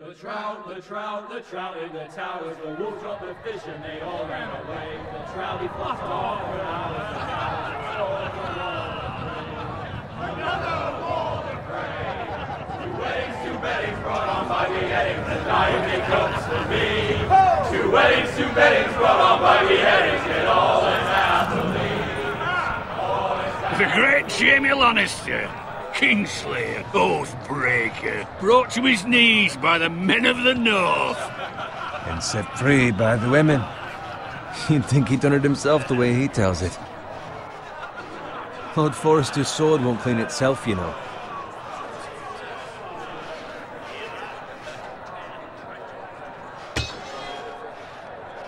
The trout in the towers, the wolves dropped the fish and they all ran away. The trout he flopped off for hours, the hours, another wall to pray. Two weddings brought on by beheadings, the dying they comes to me. Two weddings brought on by beheadings, it all ends happily. It's a great Jamie Lannister, Kingslayer, Oathbreaker, brought to his knees by the men of the North. And set free by the women. You'd think he'd done it himself the way he tells it. Lord Forrester's sword won't clean itself, you know.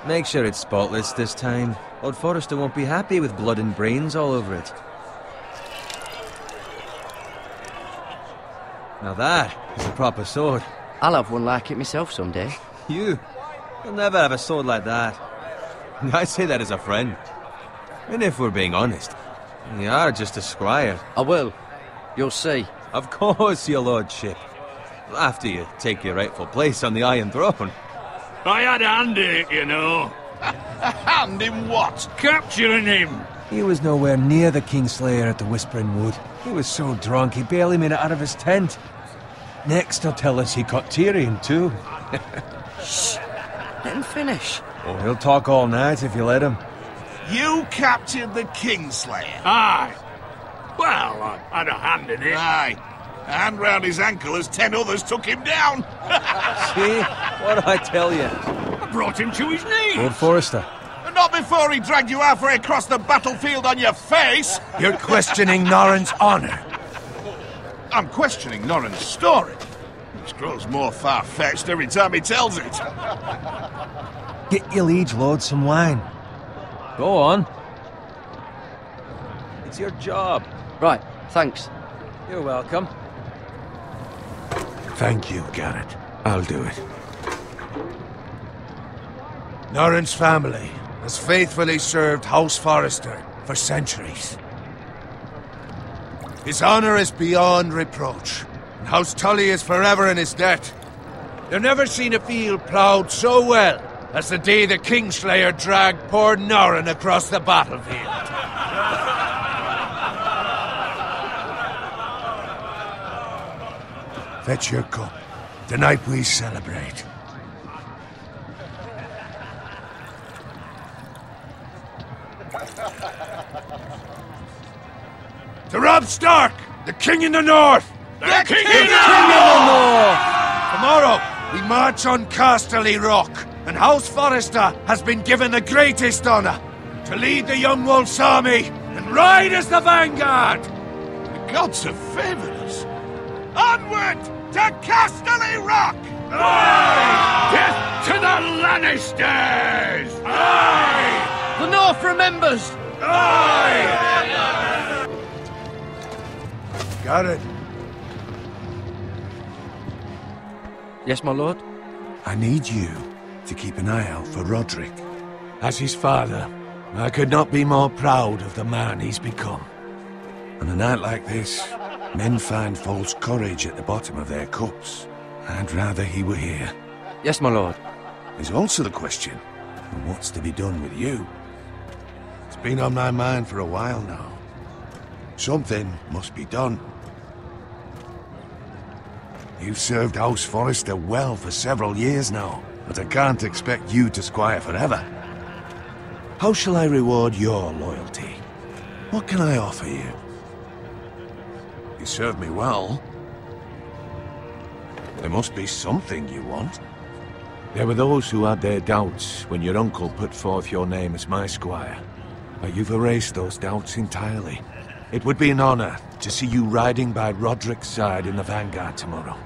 Make sure it's spotless this time. Lord Forrester won't be happy with blood and brains all over it. Now that is a proper sword. I'll have one like it myself someday. You'll never have a sword like that. I say that as a friend. And if we're being honest, you are just a squire. I will. You'll see. Of course, your lordship. After you take your rightful place on the Iron Throne. I had a hand in it, you know. A hand in what? Capturing him. He was nowhere near the Kingslayer at the Whispering Wood. He was so drunk he barely made it out of his tent. Next he'll tell us he caught Tyrion too. Shh. Let him finish. Oh, he'll talk all night if you let him. You captured the Kingslayer? Aye. Well, I had a hand in it. Aye. A hand round his ankle as 10 others took him down. See? What'd I tell you? I brought him to his knees. Lord Forrester. Not before he dragged you halfway across the battlefield on your face. You're questioning Norrin's honor. I'm questioning Norrin's story, which grows more far-fetched every time he tells it. Get your liege lord some wine. Go on. It's your job. Right, thanks. You're welcome. Thank you, Garrett. I'll do it. Norrin's family has faithfully served House Forrester for centuries. His honor is beyond reproach, and House Tully is forever in his debt. They've never seen a field ploughed so well as the day the Kingslayer dragged poor Norrin across the battlefield. Fetch your cup. Tonight we celebrate. To Robb Stark, the King in the North! The King in the North! Tomorrow, we march on Casterly Rock, and House Forrester has been given the greatest honor to lead the Young Wolf's army and ride as the vanguard! The gods have favored us. Onward to Casterly Rock! Aye! Death to the Lannisters! Aye! The North remembers! Aye! Garrett, Yes, my lord? I need you to keep an eye out for Roderick. As his father, I could not be more proud of the man he's become. On a night like this, men find false courage at the bottom of their cups. I'd rather he were here. Yes, my lord. There's also the question of what's to be done with you. It's been on my mind for a while now. Something must be done. You've served House Forrester well for several years now, but I can't expect you to squire forever. How shall I reward your loyalty? What can I offer you? You served me well. There must be something you want. There were those who had their doubts when your uncle put forth your name as my squire. But you've erased those doubts entirely. It would be an honor to see you riding by Roderick's side in the vanguard tomorrow.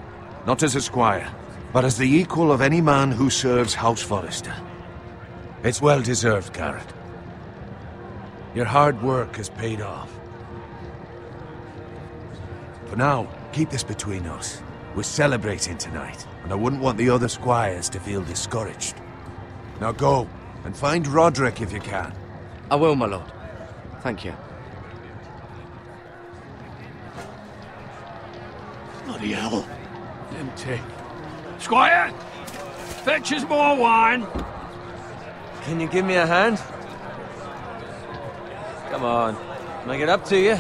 Not as a squire, but as the equal of any man who serves House Forrester. It's well deserved, Garrett. Your hard work has paid off. For now, keep this between us. We're celebrating tonight, and I wouldn't want the other squires to feel discouraged. Now go, and find Roderick if you can. I will, my lord. Thank you. Bloody hell. Empty. Squire, fetch us more wine. Can you give me a hand? Come on. Make it up to you.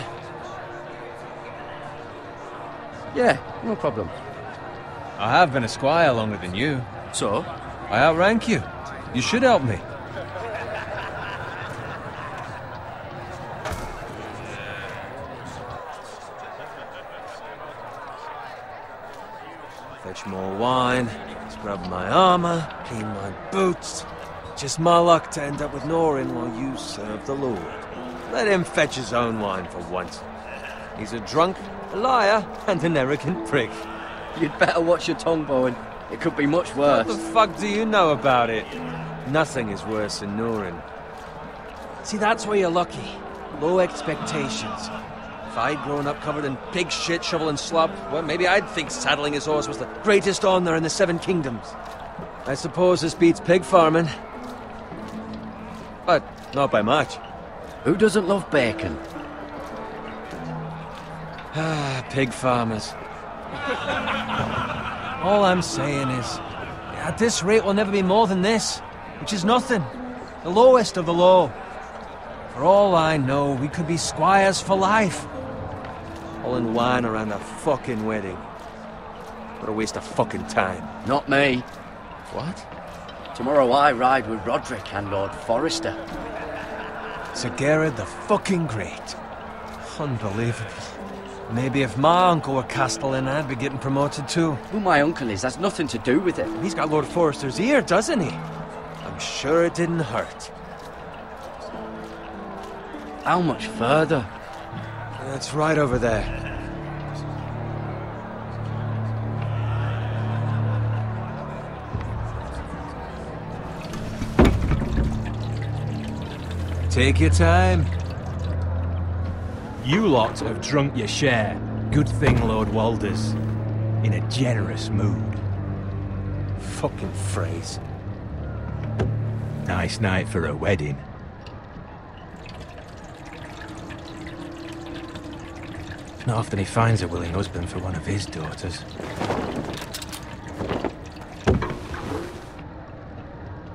Yeah, no problem. I have been a squire longer than you. So? I outrank you. You should help me. Fetch more wine, scrub my armor, clean my boots. Just my luck to end up with Norin while you serve the Lord. Let him fetch his own wine for once. He's a drunk, a liar, and an arrogant prick. You'd better watch your tongue, Bowen. It could be much worse. What the fuck do you know about it? Nothing is worse than Norin. See, that's where you're lucky. Low expectations. If I'd grown up covered in pig shit, shovel and slop, well, maybe I'd think saddling his horse was the greatest honor in the Seven Kingdoms. I suppose this beats pig farming. But not by much. Who doesn't love bacon? Ah, pig farmers. All I'm saying is, at this rate we'll never be more than this, which is nothing. The lowest of the low. For all I know, we could be squires for life. Pulling wine around a fucking wedding. What a waste of fucking time. Not me. What? Tomorrow I ride with Roderick and Lord Forrester. Sir Gerard the fucking Great. Unbelievable. Maybe if my uncle were Castellan, I'd be getting promoted too. Who my uncle is has nothing to do with it. He's got Lord Forrester's ear, doesn't he? I'm sure it didn't hurt. How much further? It's right over there. Take your time. You lot have drunk your share. Good thing Lord Walder's in a generous mood. Fucking phrase. Nice night for a wedding. Not often he finds a willing husband for one of his daughters.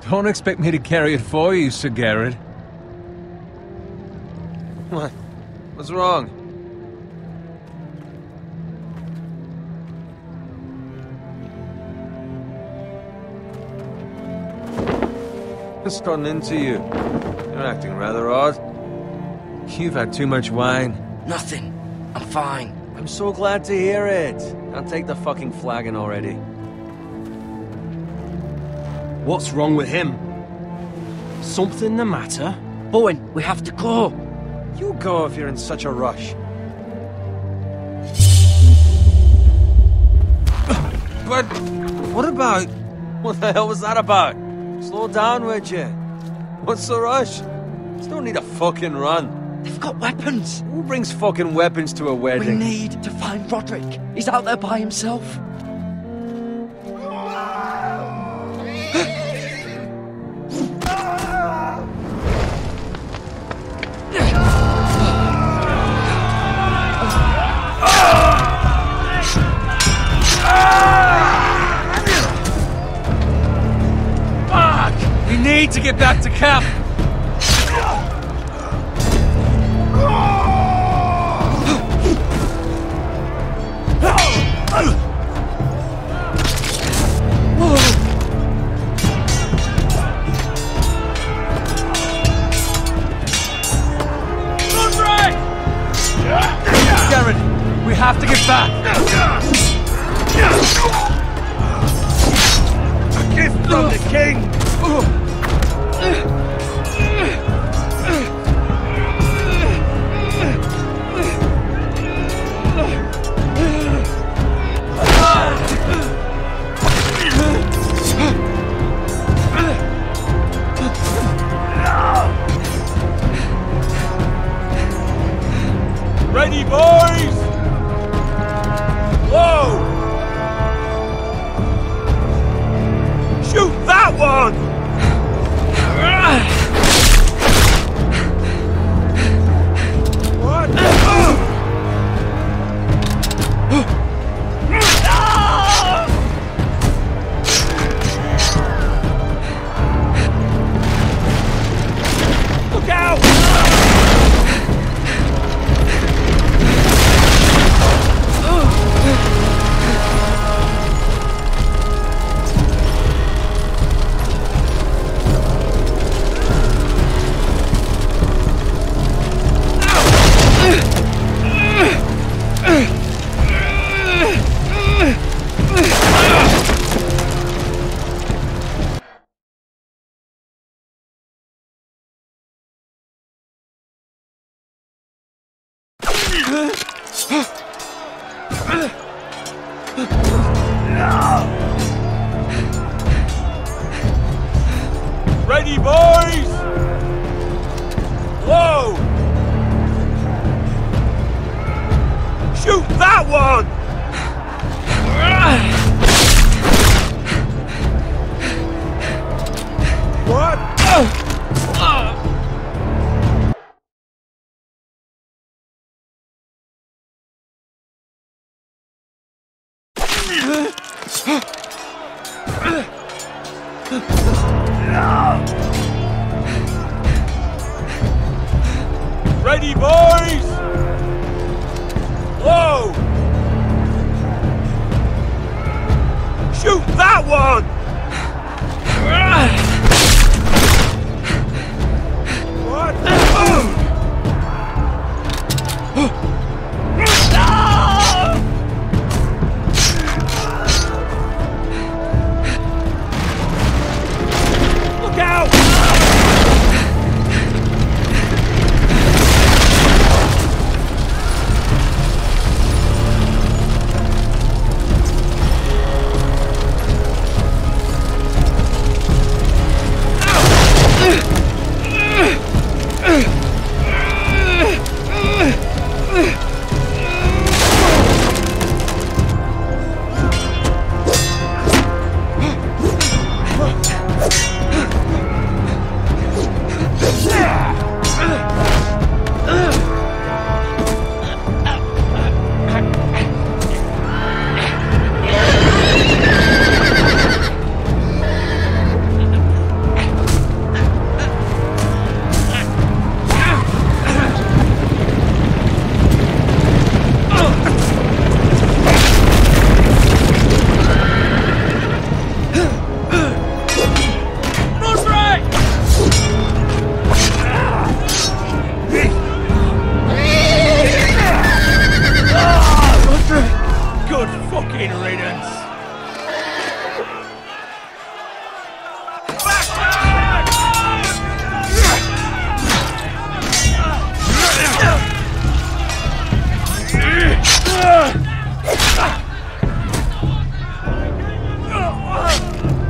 Don't expect me to carry it for you, Sir Gerard. What? What's wrong? What's gotten into you? You're acting rather odd. You've had too much wine. Nothing. I'm fine. I'm so glad to hear it. I'll take the fucking flagon already. What's wrong with him? Something the matter? Bowen, we have to go. You go if you're in such a rush. But what about... What the hell was that about? Slow down, would you? What's the rush? There's no need to fucking run. They've got weapons. Who brings fucking weapons to a wedding? We need to find Roderick. He's out there by himself. Fuck! We need to get back to camp. Gerard, we have to get back. A gift from the king. Ready, boys! Whoa! Shoot that one! What? Ready, boys! Whoa! Shoot that one! What? Ready, boys? Whoa! Shoot that one! What? Look out!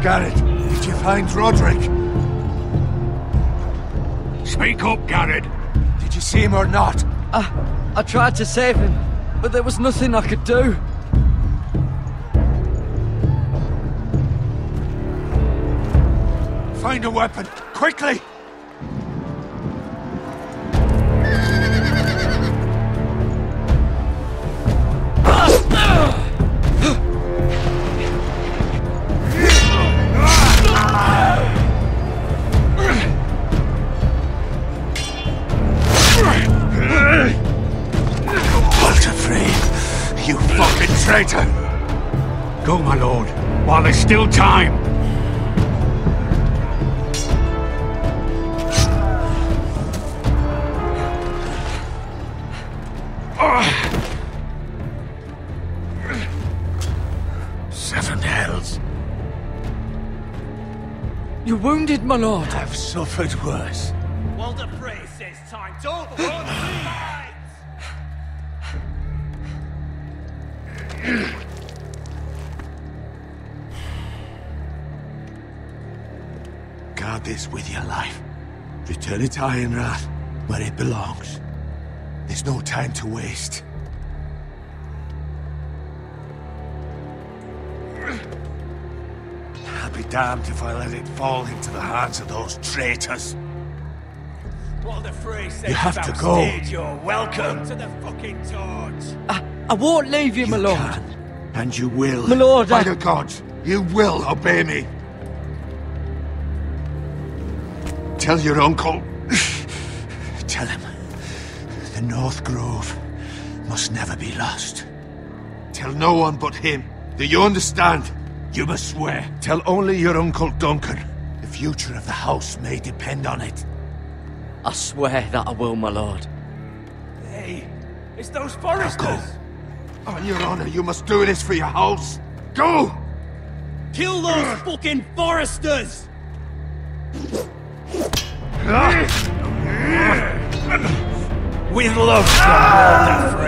Garrett, did you find Roderick? Speak up, Garrett. Did you see him or not? I tried to save him, but there was nothing I could do. Find a weapon, quickly! You fucking traitor! Go, my lord, while there's still time. Seven hells. You're wounded, my lord. I've suffered worse. Walder Frey says time to overrun the Guard this with your life. Return it to Ironrath, where it belongs. There's no time to waste. I'll be damned if I let it fall into the hands of those traitors. Walder Frey says You have to go. You're welcome to the fucking torch. I won't leave you, my lord. Can, and you will. My lord, By the gods, you will obey me. Tell your uncle. Tell him. The North Grove must never be lost. Tell no one but him. Do you understand? You must swear. Tell only your Uncle Duncan. The future of the house may depend on it. I swear that I will, my lord. Hey, it's those foresters. Go. On your honor, you must do this for your house. Go! Kill those fucking foresters! With love, Walder Frey.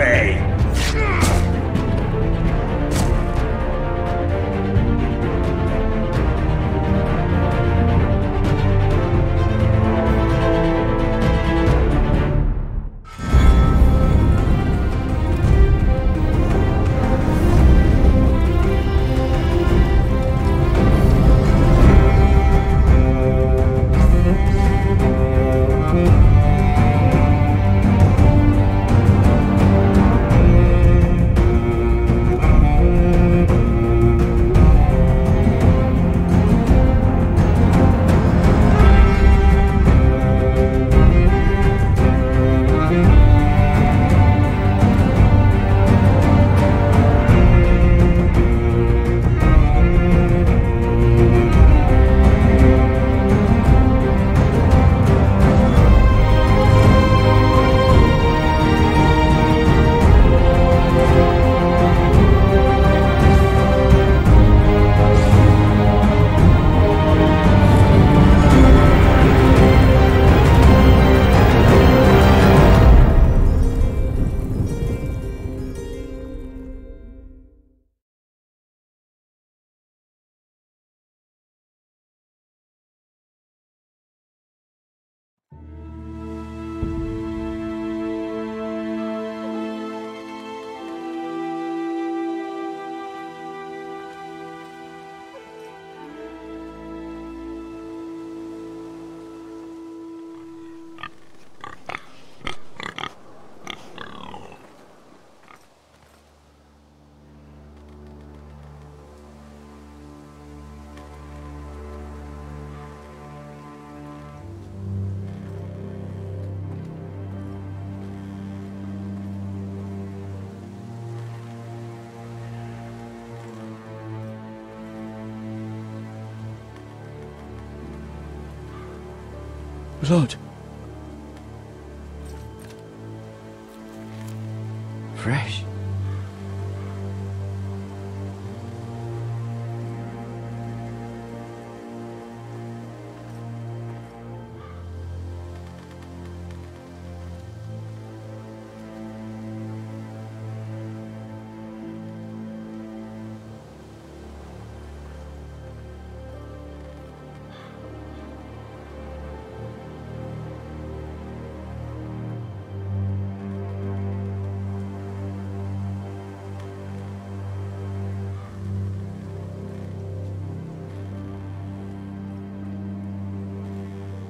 Blood. Fresh.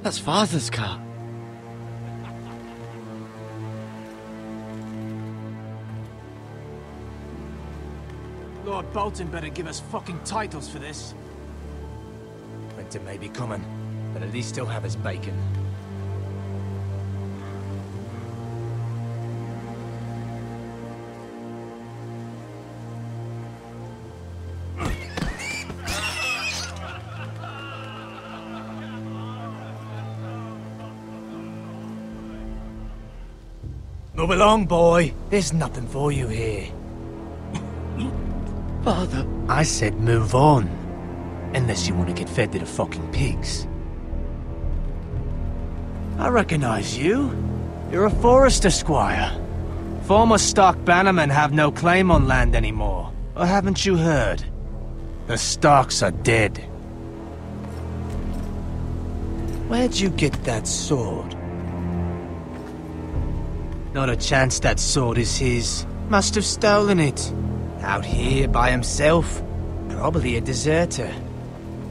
That's Father's car. Lord Bolton better give us fucking titles for this. Winter may be coming, but at least he'll have his bacon. Move along, boy. There's nothing for you here. Father. I said move on. Unless you want to get fed to the fucking pigs. I recognize you. You're a Forester squire. Former Stark bannermen have no claim on land anymore. Or haven't you heard? The Starks are dead. Where'd you get that sword? Not a chance that sword is his. Must have stolen it. Out here by himself. Probably a deserter.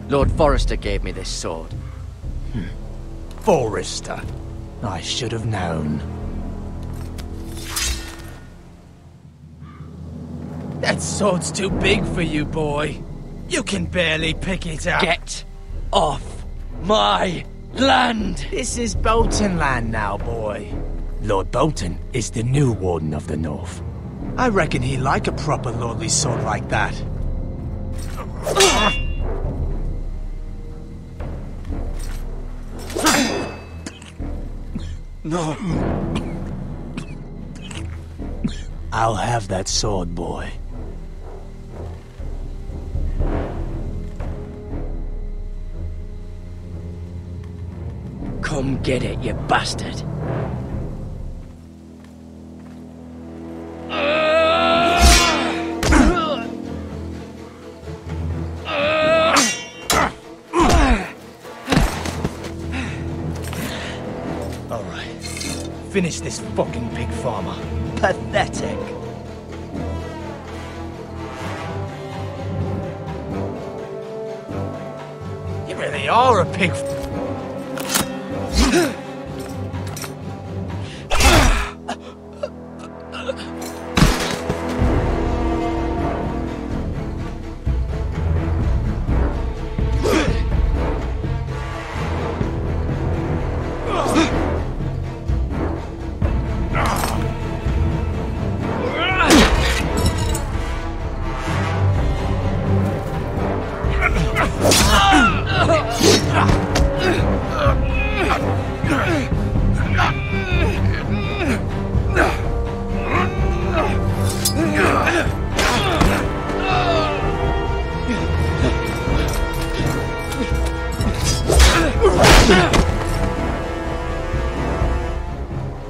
Lord Forrester gave me this sword. Forrester. I should have known. That sword's too big for you, boy. You can barely pick it up. Get off my land! This is Bolton land now, boy. Lord Bolton is the new Warden of the North. I reckon he'd like a proper lordly sword like that. No. I'll have that sword, boy. Come get it, you bastard. Finish this fucking pig farmer. Pathetic. You really are a pig.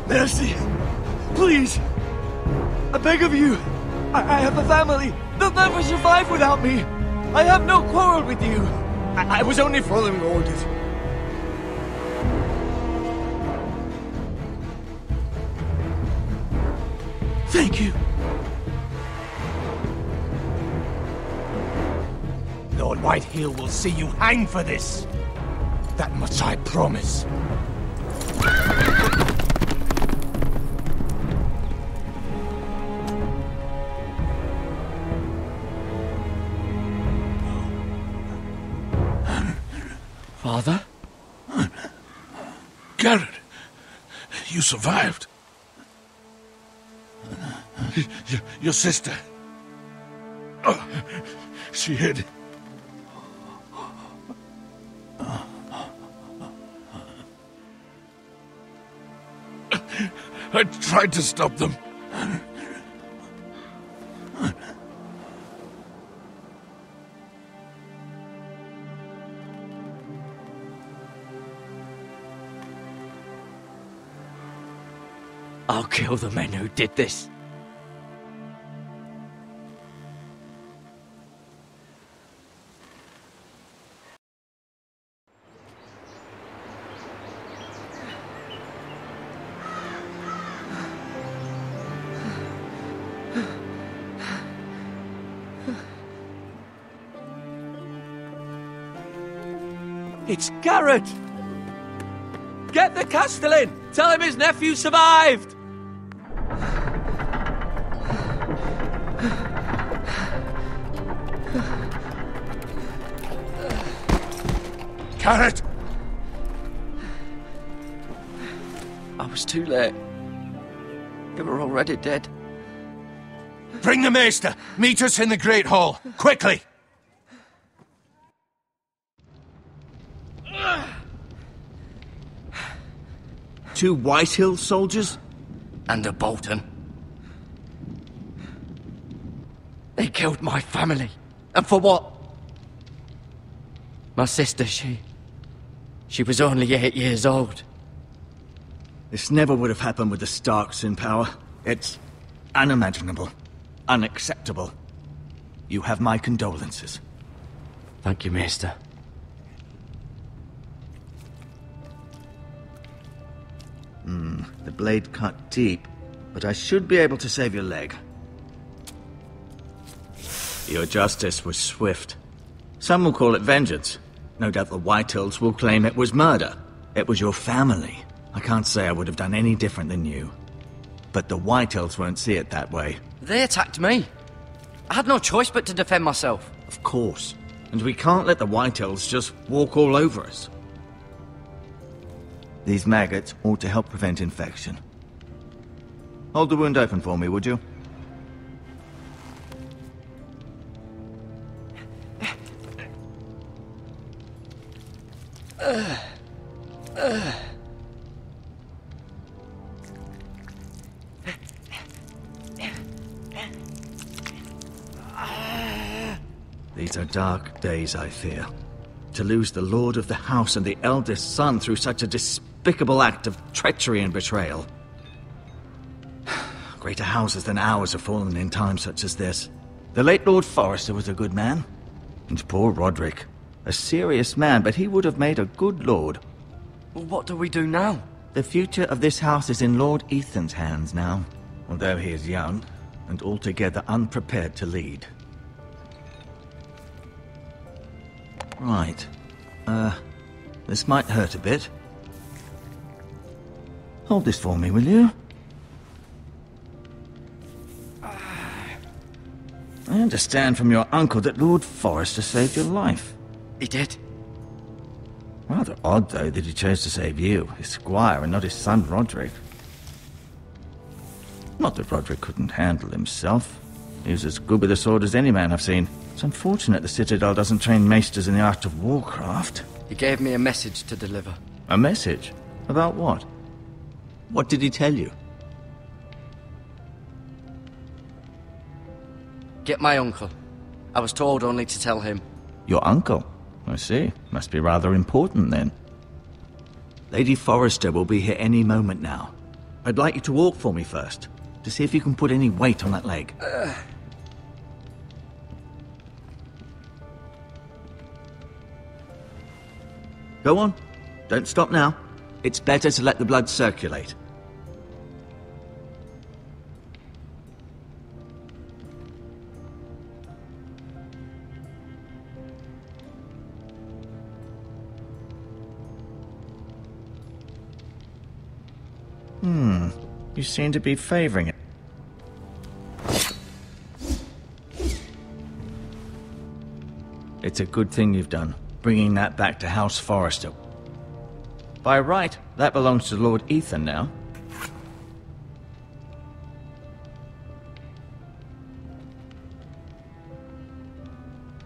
Mercy! Please! I beg of you! I have a family! They'll never survive without me! I have no quarrel with you! I was only following orders. Thank you. Lord Whitehill will see you hang for this. That much I promise. Father? Garrett, you survived. Your sister. Oh, she hid. I tried to stop them. I'll kill the men who did this. It's Garrett! Get the Castellan! Tell him his nephew survived! Garrett! I was too late. They were already dead. Bring the Maester! Meet us in the Great Hall! Quickly! Two Whitehill soldiers? And a Bolton. They killed my family. And for what? My sister, she was only 8 years old. This never would have happened with the Starks in power. It's unimaginable. Unacceptable. You have my condolences. Thank you, Maester. The blade cut deep, but I should be able to save your leg. Your justice was swift. Some will call it vengeance. No doubt the Whitehills will claim it was murder. It was your family. I can't say I would have done any different than you. But the Whitehills won't see it that way. They attacked me. I had no choice but to defend myself. Of course. And we can't let the Whitehills just walk all over us. These maggots ought to help prevent infection. Hold the wound open for me, would you? These are dark days, I fear. To lose the lord of the house and the eldest son through such a despicable act of treachery and betrayal. Greater houses than ours have fallen in times such as this. The late Lord Forrester was a good man. And poor Roderick. A serious man, but he would have made a good lord. Well, what do we do now? The future of this house is in Lord Ethan's hands now. Although he is young, and altogether unprepared to lead. Right. This might hurt a bit. Hold this for me, will you? I understand from your uncle that Lord Forrester saved your life. He did. Rather odd, though, that he chose to save you, his squire, and not his son Roderick. Not that Roderick couldn't handle himself. He was as good with a sword as any man I've seen. It's unfortunate the Citadel doesn't train maesters in the art of warcraft. He gave me a message to deliver. A message? About what? What did he tell you? Get my uncle. I was told only to tell him. Your uncle? I see. Must be rather important, then. Lady Forrester will be here any moment now. I'd like you to walk for me first, to see if you can put any weight on that leg. Go on. Don't stop now. It's better to let the blood circulate. You seem to be favoring it. It's a good thing you've done, bringing that back to House Forrester. By right, that belongs to Lord Ethan now.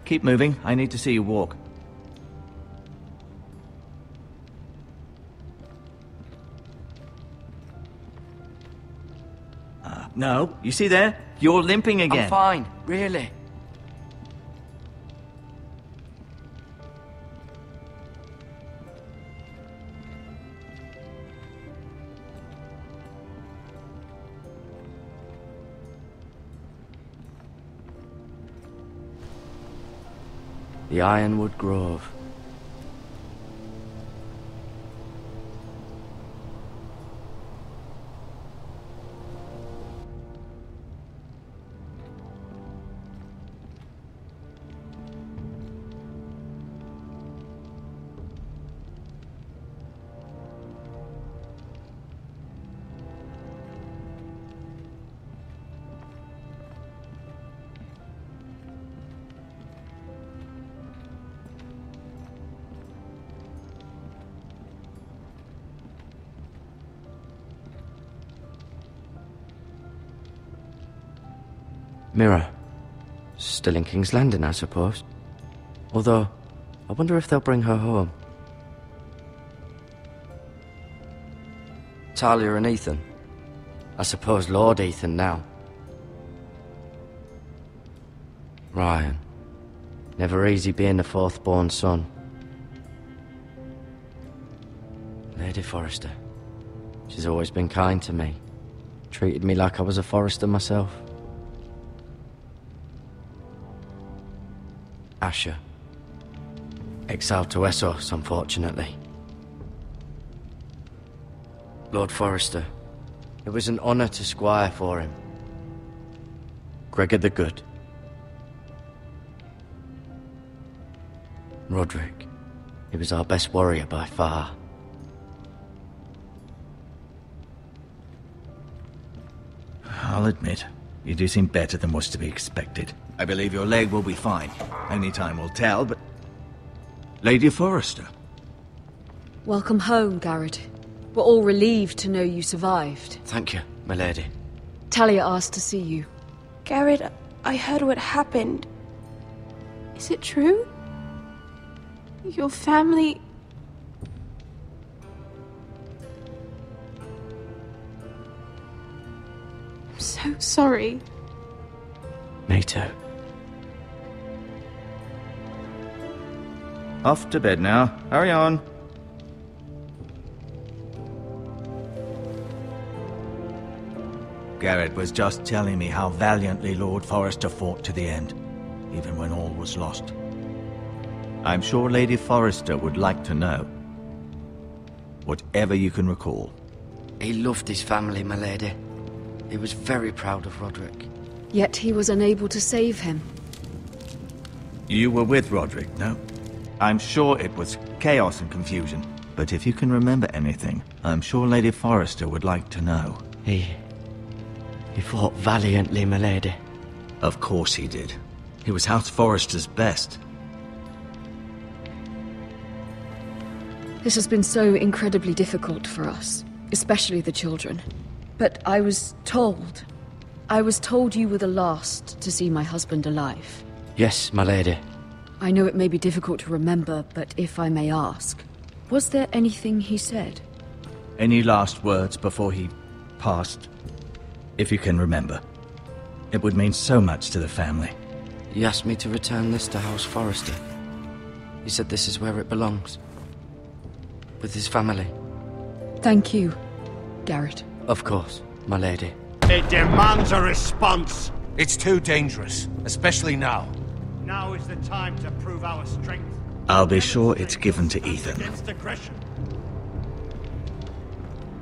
Keep moving. I need to see you walk. No, you see there? You're limping again. I'm fine, really. The Ironwood Grove. Mirror. Still in King's Landing, I suppose. Although, I wonder if they'll bring her home. Talia and Ethan. I suppose Lord Ethan now. Ryan. Never easy being the fourth-born son. Lady Forrester. She's always been kind to me. Treated me like I was a Forrester myself. Asher. Exiled to Essos, unfortunately. Lord Forrester. It was an honour to squire for him. Gregor the Good. Roderick. He was our best warrior by far. I'll admit, you do seem better than was to be expected. I believe your leg will be fine. Only time will tell, but... Lady Forrester. Welcome home, Garrett. We're all relieved to know you survived. Thank you, my lady. Talia asked to see you. Garrett, I heard what happened. Is it true? Your family... I'm so sorry. Me too. Off to bed now. Hurry on. Garrett was just telling me how valiantly Lord Forrester fought to the end, even when all was lost. I'm sure Lady Forrester would like to know. Whatever you can recall. He loved his family, my lady. He was very proud of Roderick. Yet he was unable to save him. You were with Roderick, no? I'm sure it was chaos and confusion, but if you can remember anything, I'm sure Lady Forrester would like to know. He fought valiantly, my lady. Of course he did. He was House Forrester's best. This has been so incredibly difficult for us, especially the children. But I was told you were the last to see my husband alive. Yes, my lady. I know it may be difficult to remember, but if I may ask, was there anything he said? Any last words before he passed? If you can remember. It would mean so much to the family. He asked me to return this to House Forrester. He said this is where it belongs. With his family. Thank you, Garrett. Of course, my lady. It demands a response. It's too dangerous, especially now. Now is the time to prove our strength. I'll be sure it's given to Ethan. Against aggression.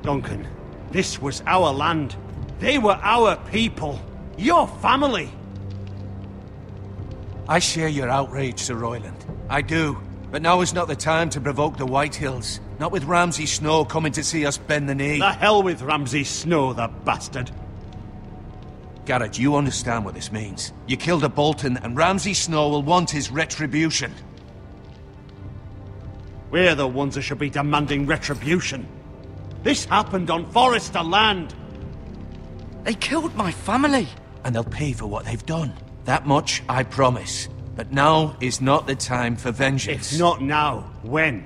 Duncan, this was our land. They were our people. Your family. I share your outrage, Sir Royland. I do. But now is not the time to provoke the Whitehills. Not with Ramsay Snow coming to see us bend the knee. The hell with Ramsay Snow, the bastard. Garrett, you understand what this means. You killed a Bolton, and Ramsay Snow will want his retribution. We're the ones that should be demanding retribution. This happened on Forrester land. They killed my family. And they'll pay for what they've done. That much, I promise. But now is not the time for vengeance. If not now, when?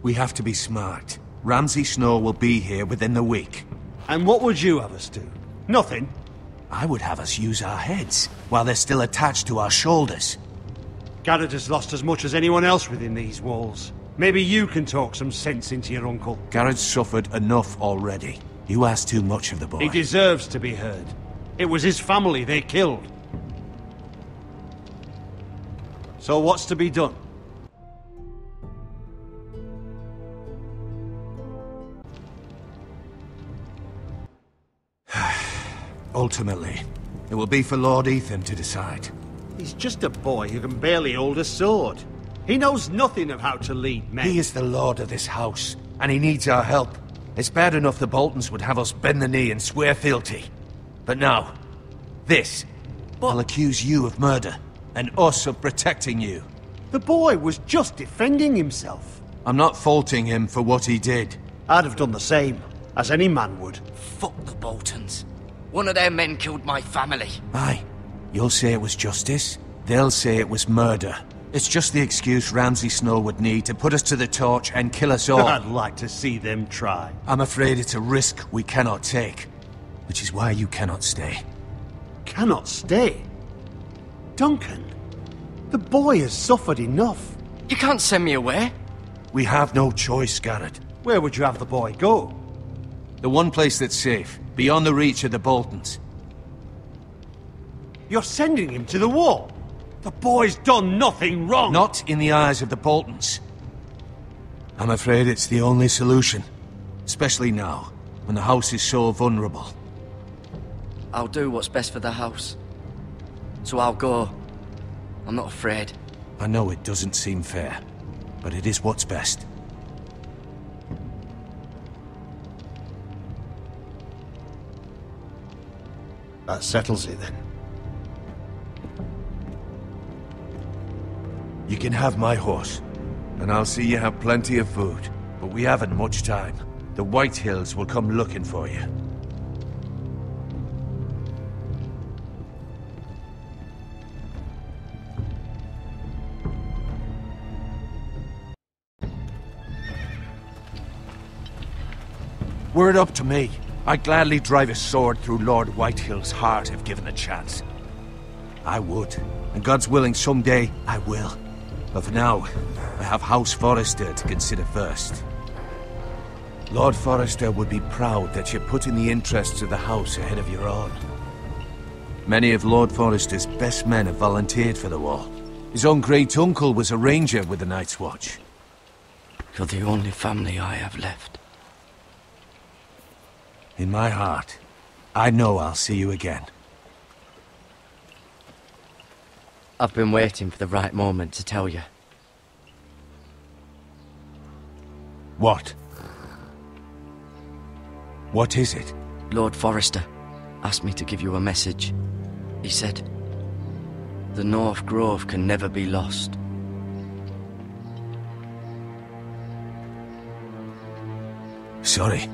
We have to be smart. Ramsay Snow will be here within the week. And what would you have us do? Nothing? I would have us use our heads, while they're still attached to our shoulders. Garrett has lost as much as anyone else within these walls. Maybe you can talk some sense into your uncle. Garrett's suffered enough already. You ask too much of the boy. He deserves to be heard. It was his family they killed. So what's to be done? Ultimately, it will be for Lord Ethan to decide. He's just a boy who can barely hold a sword. He knows nothing of how to lead men. He is the lord of this house, and he needs our help. It's bad enough the Boltons would have us bend the knee and swear fealty. But now, this. I'll accuse you of murder, and us of protecting you. The boy was just defending himself. I'm not faulting him for what he did. I'd have done the same, as any man would. Fuck the Boltons. One of their men killed my family. Aye. You'll say it was justice. They'll say it was murder. It's just the excuse Ramsay Snow would need to put us to the torch and kill us all. I'd like to see them try. I'm afraid it's a risk we cannot take. Which is why you cannot stay. Cannot stay? Duncan, the boy has suffered enough. You can't send me away. We have no choice, Garrett. Where would you have the boy go? The one place that's safe, beyond the reach of the Boltons. You're sending him to the wall? The boy's done nothing wrong! Not in the eyes of the Boltons. I'm afraid it's the only solution. Especially now, when the house is so vulnerable. I'll do what's best for the house. So I'll go. I'm not afraid. I know it doesn't seem fair, but it is what's best. That settles it then. You can have my horse, and I'll see you have plenty of food. But we haven't much time. The White Hills will come looking for you. Were it up to me, I'd gladly drive a sword through Lord Whitehill's heart if given the chance. I would, and God's willing someday I will. But for now, I have House Forrester to consider first. Lord Forrester would be proud that you're putting the interests of the house ahead of your own. Many of Lord Forrester's best men have volunteered for the war. His own great-uncle was a ranger with the Night's Watch. You're the only family I have left. In my heart, I know I'll see you again. I've been waiting for the right moment to tell you. What? What is it? Lord Forrester asked me to give you a message. He said, the North Grove can never be lost. Sorry,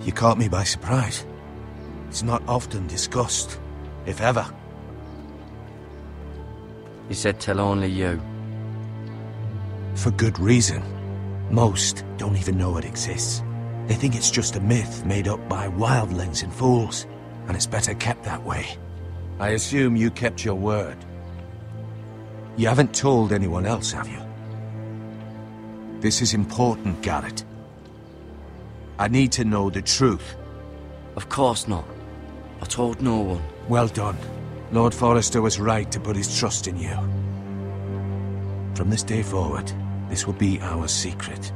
you caught me by surprise. It's not often discussed, if ever. He said tell only you. For good reason. Most don't even know it exists. They think it's just a myth made up by wildlings and fools, and it's better kept that way. I assume you kept your word. You haven't told anyone else, have you? This is important, Garrett. I need to know the truth. Of course not. I told no one. Well done. Lord Forrester was right to put his trust in you. From this day forward, this will be our secret.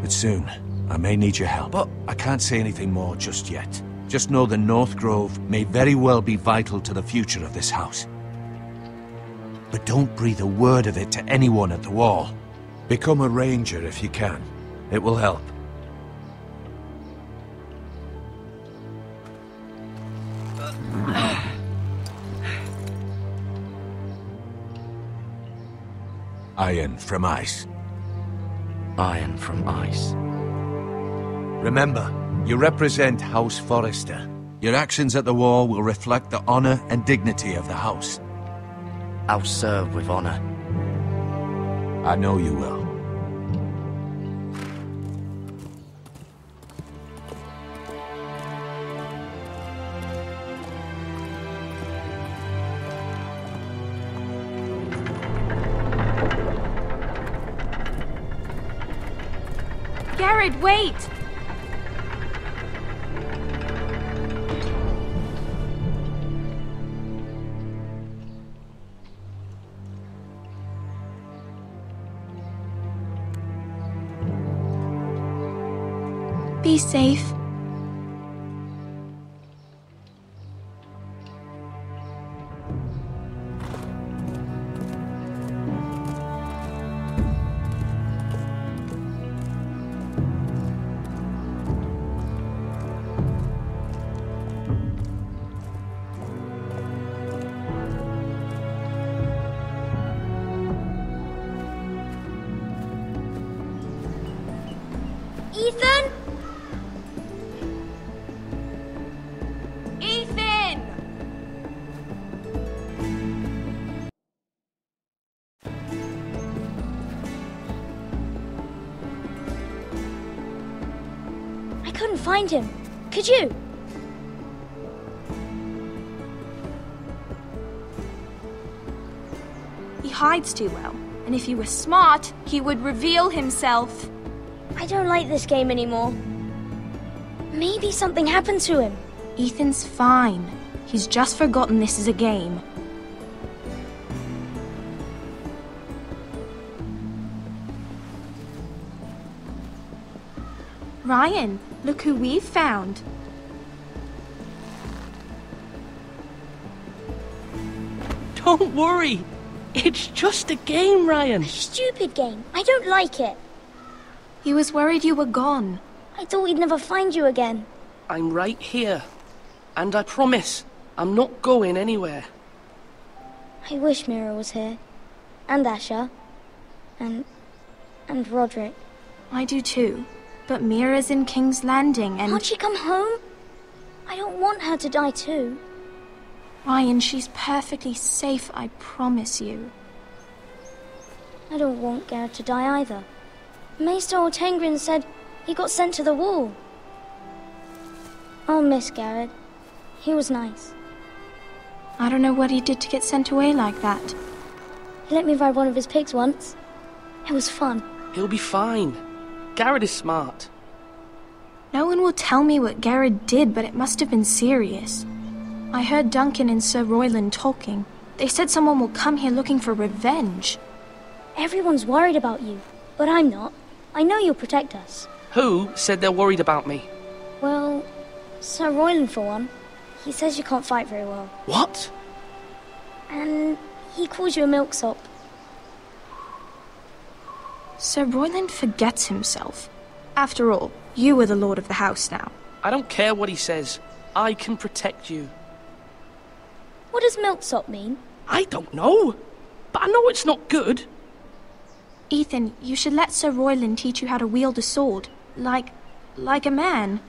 But soon, I may need your help. But I can't say anything more just yet. Just know the North Grove may very well be vital to the future of this house. But don't breathe a word of it to anyone at the wall. Become a ranger if you can. It will help. Iron from ice. Iron from ice. Remember, you represent House Forrester. Your actions at the war will reflect the honor and dignity of the house. I'll serve with honor. I know you will. Garrett, wait! Be safe. Ethan? Ethan! I couldn't find him. Could you? He hides too well, and if he were smart, he would reveal himself. I don't like this game anymore. Maybe something happened to him. Ethan's fine. He's just forgotten this is a game. Ryan, look who we've found. Don't worry. It's just a game, Ryan. A stupid game. I don't like it. He was worried you were gone. I thought we'd never find you again. I'm right here. And I promise, I'm not going anywhere. I wish Mira was here. And Asher. And Roderick. I do too. But Mira's in King's Landing and... Can't she come home? I don't want her to die too. Ryan, she's perfectly safe, I promise you. I don't want Garrett to die either. Maester Ortengrin said he got sent to the wall. I'll miss Garrett. He was nice. I don't know what he did to get sent away like that. He let me ride one of his pigs once. It was fun. He'll be fine. Garrett is smart. No one will tell me what Garrett did, but it must have been serious. I heard Duncan and Sir Royland talking. They said someone will come here looking for revenge. Everyone's worried about you, but I'm not. I know you'll protect us. Who said they're worried about me? Well, Sir Royland for one. He says you can't fight very well. What? And he calls you a milksop. Sir Royland forgets himself. After all, you are the lord of the house now. I don't care what he says. I can protect you. What does milksop mean? I don't know. But I know it's not good. Ethan, you should let Sir Royland teach you how to wield a sword. Like a man.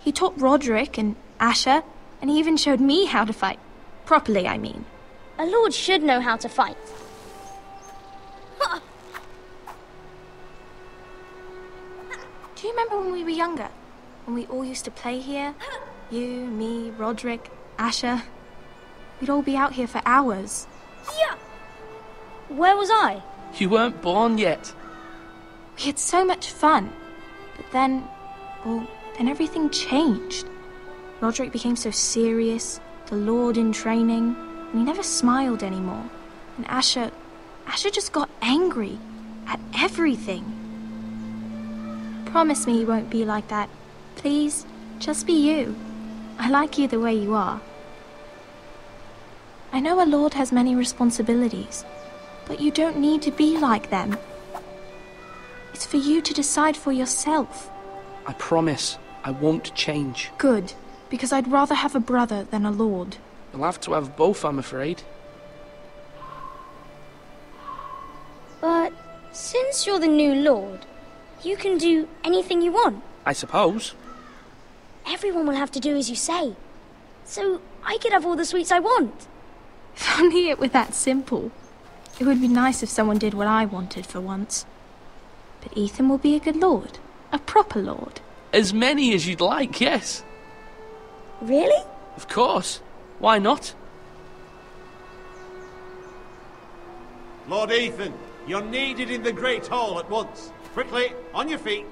He taught Roderick and Asher, and he even showed me how to fight. Properly, I mean. A lord should know how to fight. Do you remember when we were younger? When we all used to play here? You, me, Roderick, Asher. We'd all be out here for hours. Yeah. Where was I? You weren't born yet. We had so much fun. But then everything changed. Roderick became so serious, the Lord in training, and he never smiled anymore. And Asher just got angry at everything. Promise me you won't be like that. Please, just be you. I like you the way you are. I know a lord has many responsibilities, but you don't need to be like them. It's for you to decide for yourself. I promise I won't change. Good, because I'd rather have a brother than a lord. You'll have to have both, I'm afraid. But since you're the new lord, you can do anything you want. I suppose. Everyone will have to do as you say. So I could have all the sweets I want. If only it were that simple. It would be nice if someone did what I wanted for once. But Ethan will be a good lord. A proper lord. As many as you'd like, yes. Really? Of course. Why not? Lord Ethan, you're needed in the Great Hall at once. Quickly, on your feet.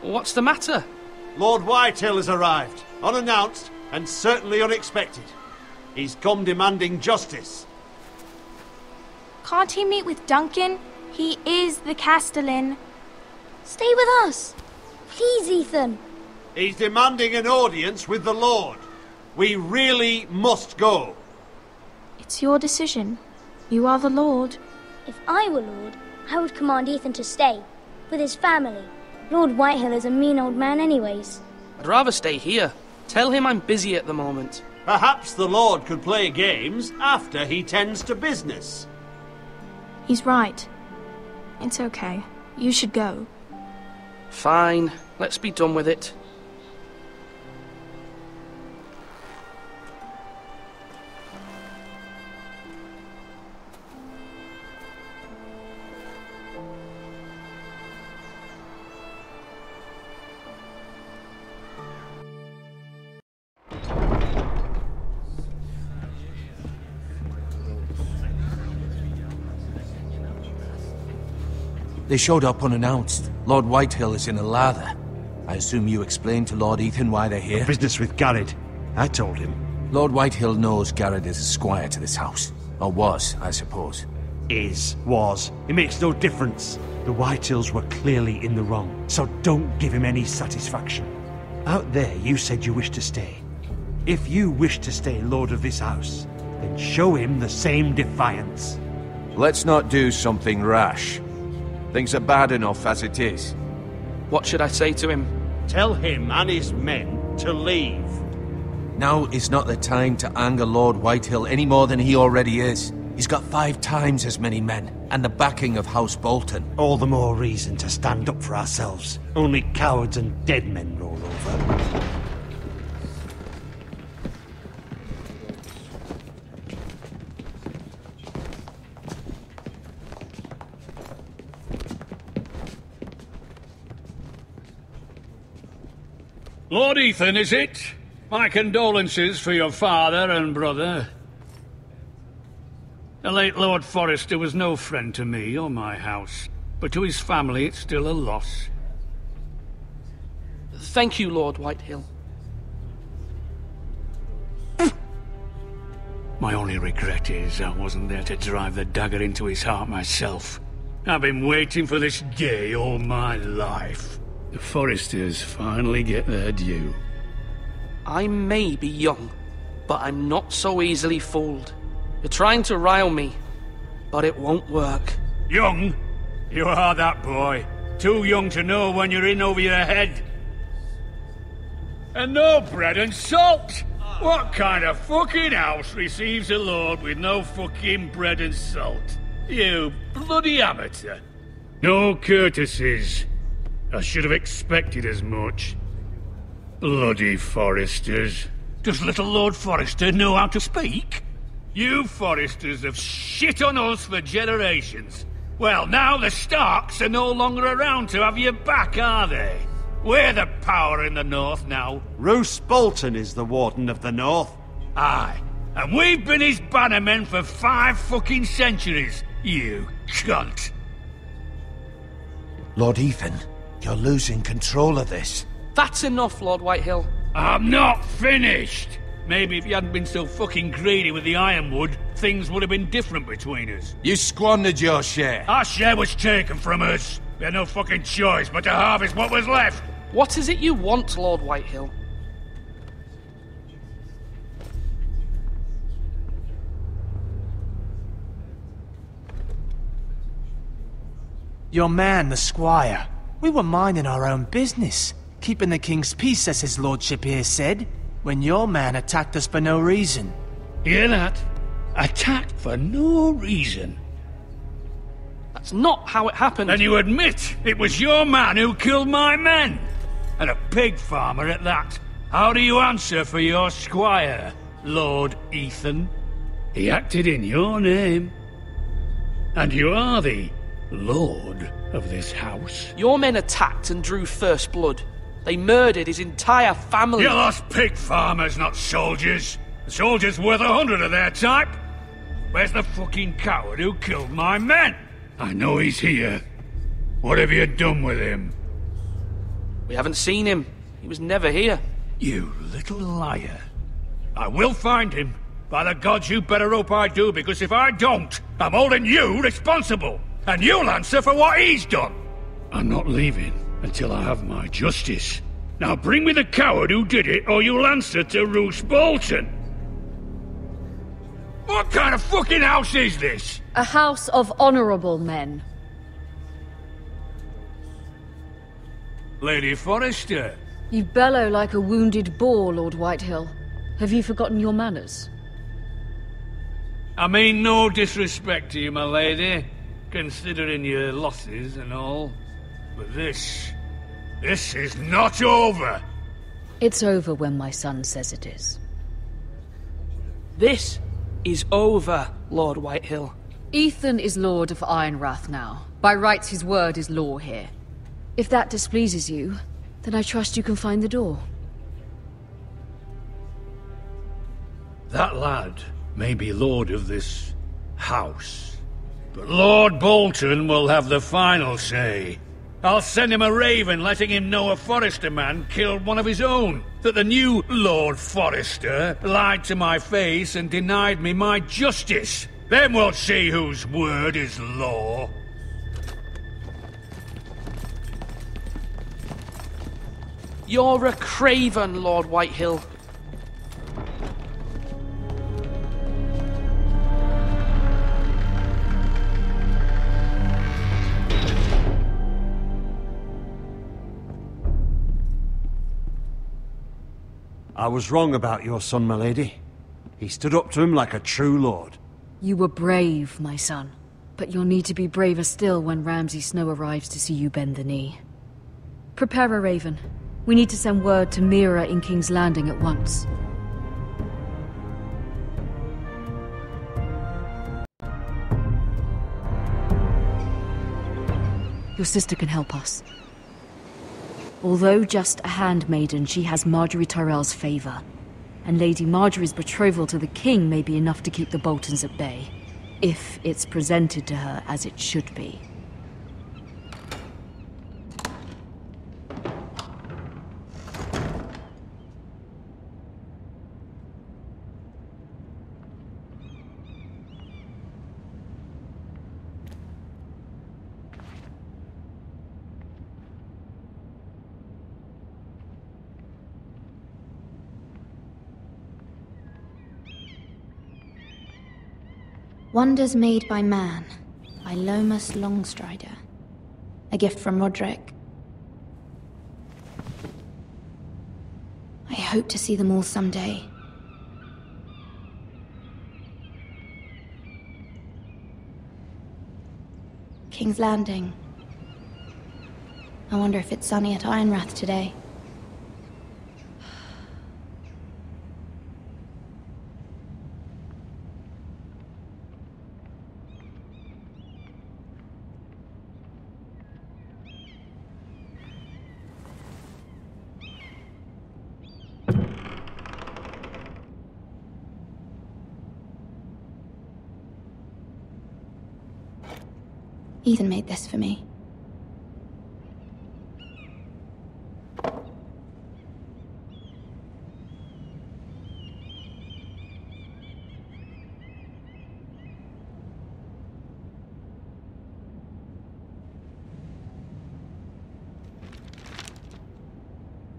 What's the matter? Lord Whitehill has arrived, unannounced and certainly unexpected. He's come demanding justice. Can't he meet with Duncan? He is the Castellan. Stay with us. Please, Ethan. He's demanding an audience with the Lord. We really must go. It's your decision. You are the Lord. If I were Lord, I would command Ethan to stay, with his family. Lord Whitehill is a mean old man anyways. I'd rather stay here. Tell him I'm busy at the moment. Perhaps the Lord could play games after he tends to business. He's right. It's okay. You should go. Fine. Let's be done with it. They showed up unannounced. Lord Whitehill is in a lather. I assume you explained to Lord Ethan why they're here? Business with Garrett. I told him. Lord Whitehill knows Garrett is a squire to this house. Or was, I suppose. Was. It makes no difference. The Whitehills were clearly in the wrong, so don't give him any satisfaction. Out there, you said you wished to stay. If you wish to stay Lord of this house, then show him the same defiance. Let's not do something rash. Things are bad enough as it is. What should I say to him? Tell him and his men to leave. Now is not the time to anger Lord Whitehill any more than he already is. He's got 5 times as many men, and the backing of House Bolton. All the more reason to stand up for ourselves. Only cowards and dead men roll over. Lord Ethan, is it? My condolences for your father and brother. The late Lord Forrester was no friend to me or my house, but to his family it's still a loss. Thank you, Lord Whitehill. My only regret is I wasn't there to drive the dagger into his heart myself. I've been waiting for this day all my life. The Forresters finally get their due. I may be young, but I'm not so easily fooled. You're trying to rile me, but it won't work. Young? You are that boy. Too young to know when you're in over your head. And no bread and salt! What kind of fucking house receives a lord with no fucking bread and salt? You bloody amateur. No courtesies. I should have expected as much. Bloody Forresters. Does little Lord Forrester know how to speak? You Forresters have shit on us for generations. Well, now the Starks are no longer around to have your back, are they? We're the power in the north now. Roose Bolton is the Warden of the North. Aye, and we've been his bannermen for 5 fucking centuries, you cunt. Lord Ethan, you're losing control of this. That's enough, Lord Whitehill. I'm not finished! Maybe if you hadn't been so fucking greedy with the ironwood, things would have been different between us. You squandered your share. Our share was taken from us. We had no fucking choice but to harvest what was left. What is it you want, Lord Whitehill? Your man, the squire. We were minding our own business, keeping the king's peace, as his lordship here said, when your man attacked us for no reason. Hear that? Attacked for no reason. That's not how it happened. Then you admit it was your man who killed my men. And a pig farmer at that. How do you answer for your squire, Lord Ethan? He acted in your name. And you are the lord of this house. Your men attacked and drew first blood. They murdered his entire family. You lost pig farmers, not soldiers. The soldiers worth 100 of their type. Where's the fucking coward who killed my men? I know he's here. What have you done with him? We haven't seen him. He was never here. You little liar. I will find him. By the gods, you better hope I do, because if I don't, I'm holding you responsible. And you'll answer for what he's done. I'm not leaving until I have my justice. Now bring me the coward who did it, or you'll answer to Roose Bolton. What kind of fucking house is this? A house of honorable men. Lady Forrester. You bellow like a wounded boar, Lord Whitehill. Have you forgotten your manners? I mean no disrespect to you, my lady, considering your losses and all. But this is not over. It's over when my son says it is. This is over, Lord Whitehill. Ethan is Lord of Ironrath now. By rights, his word is law here. If that displeases you, then I trust you can find the door. That lad may be lord of this house, but Lord Bolton will have the final say. I'll send him a raven letting him know a Forrester man killed one of his own, that the new Lord Forrester lied to my face and denied me my justice. Then we'll see whose word is law. You're a craven, Lord Whitehill. I was wrong about your son, my lady. He stood up to him like a true lord. You were brave, my son. But you'll need to be braver still when Ramsay Snow arrives to see you bend the knee. Prepare a raven. We need to send word to Mira in King's Landing at once. Your sister can help us. Although just a handmaiden, she has Marjorie Tyrell's favor. And Lady Marjorie's betrothal to the king may be enough to keep the Boltons at bay. If it's presented to her as it should be. Wonders Made by Man, by Lomas Longstrider. A gift from Roderick. I hope to see them all someday. King's Landing. I wonder if it's sunny at Ironrath today. Ethan made this for me.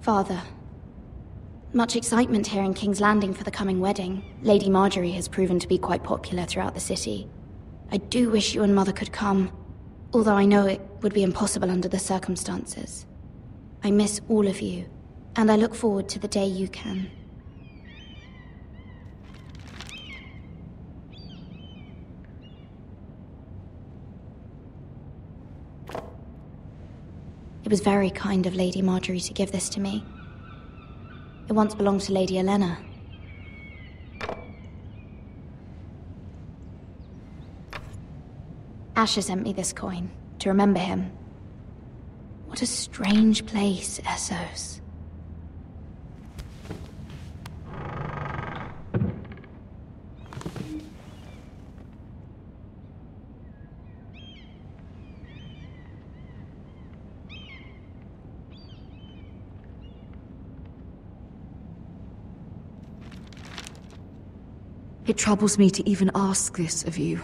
Father. Much excitement here in King's Landing for the coming wedding. Lady Marjorie has proven to be quite popular throughout the city. I do wish you and Mother could come. Although I know it would be impossible under the circumstances. I miss all of you, and I look forward to the day you can. It was very kind of Lady Marjorie to give this to me. It once belonged to Lady Elena. Asher sent me this coin, to remember him. What a strange place, Essos. It troubles me to even ask this of you,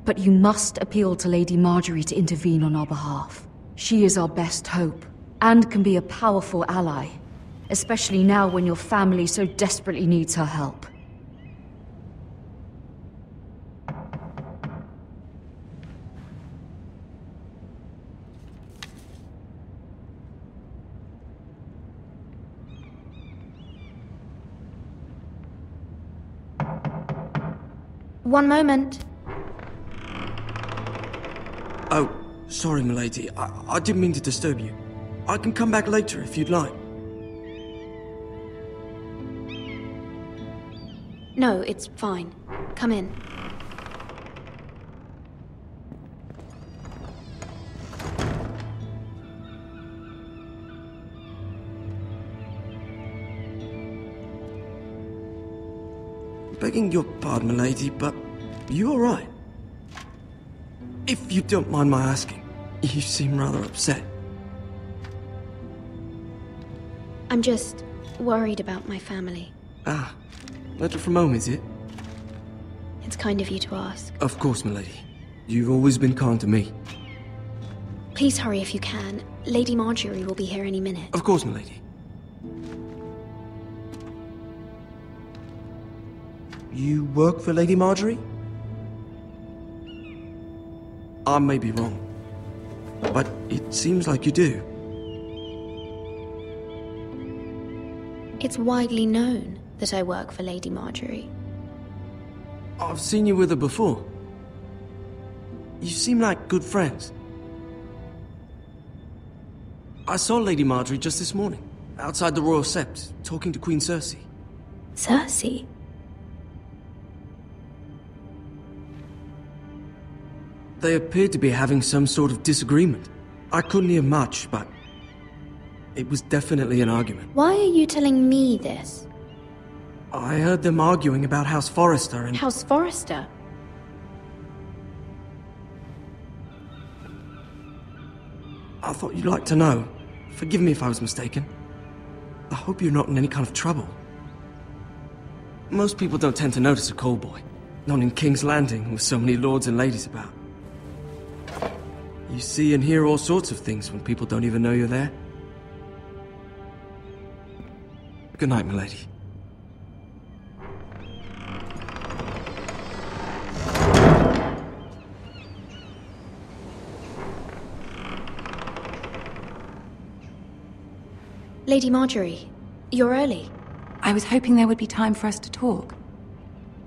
but you must appeal to Lady Marjorie to intervene on our behalf. She is our best hope, and can be a powerful ally, especially now when your family so desperately needs her help. One moment. Oh, sorry, milady. I didn't mean to disturb you. I can come back later if you'd like. No, it's fine. Come in. Begging your pardon, milady, but you all right? If you don't mind my asking, you seem rather upset. I'm just worried about my family. Ah, letter from home, is it? It's kind of you to ask. Of course, milady. You've always been kind to me. Please hurry if you can. Lady Marjorie will be here any minute. Of course, milady. You work for Lady Marjorie? I may be wrong, but it seems like you do. It's widely known that I work for Lady Marjorie. I've seen you with her before. You seem like good friends. I saw Lady Marjorie just this morning, outside the Royal Sept, talking to Queen Cersei. Cersei? They appeared to be having some sort of disagreement. I couldn't hear much, but it was definitely an argument. Why are you telling me this? I heard them arguing about House Forrester and... House Forrester? I thought you'd like to know. Forgive me if I was mistaken. I hope you're not in any kind of trouble. Most people don't tend to notice a callboy. Not in King's Landing, with so many lords and ladies about. You see and hear all sorts of things when people don't even know you're there. Good night, milady. Lady Marjorie, you're early. I was hoping there would be time for us to talk.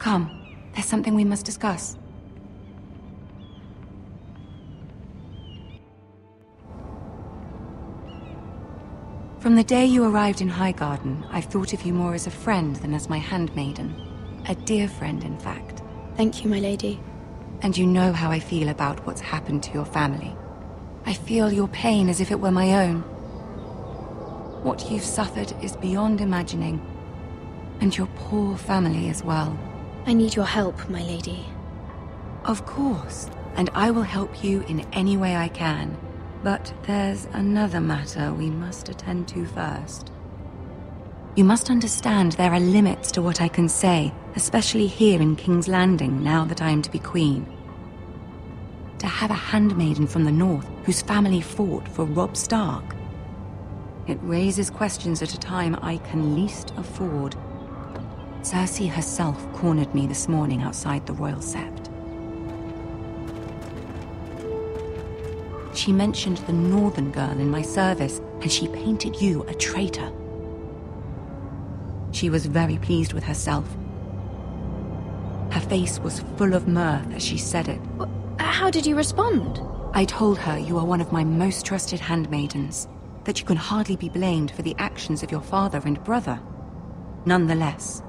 Come, there's something we must discuss. From the day you arrived in Highgarden, I've thought of you more as a friend than as my handmaiden. A dear friend, in fact. Thank you, my lady. And you know how I feel about what's happened to your family. I feel your pain as if it were my own. What you've suffered is beyond imagining. And your poor family as well. I need your help, my lady. Of course, and I will help you in any way I can. But there's another matter we must attend to first. You must understand there are limits to what I can say, especially here in King's Landing, now that I am to be queen. To have a handmaiden from the north whose family fought for Robb Stark. It raises questions at a time I can least afford. Cersei herself cornered me this morning outside the Royal Sept. She mentioned the northern girl in my service, and she painted you a traitor. She was very pleased with herself. Her face was full of mirth as she said it. How did you respond? I told her you are one of my most trusted handmaidens, that you can hardly be blamed for the actions of your father and brother. Nonetheless,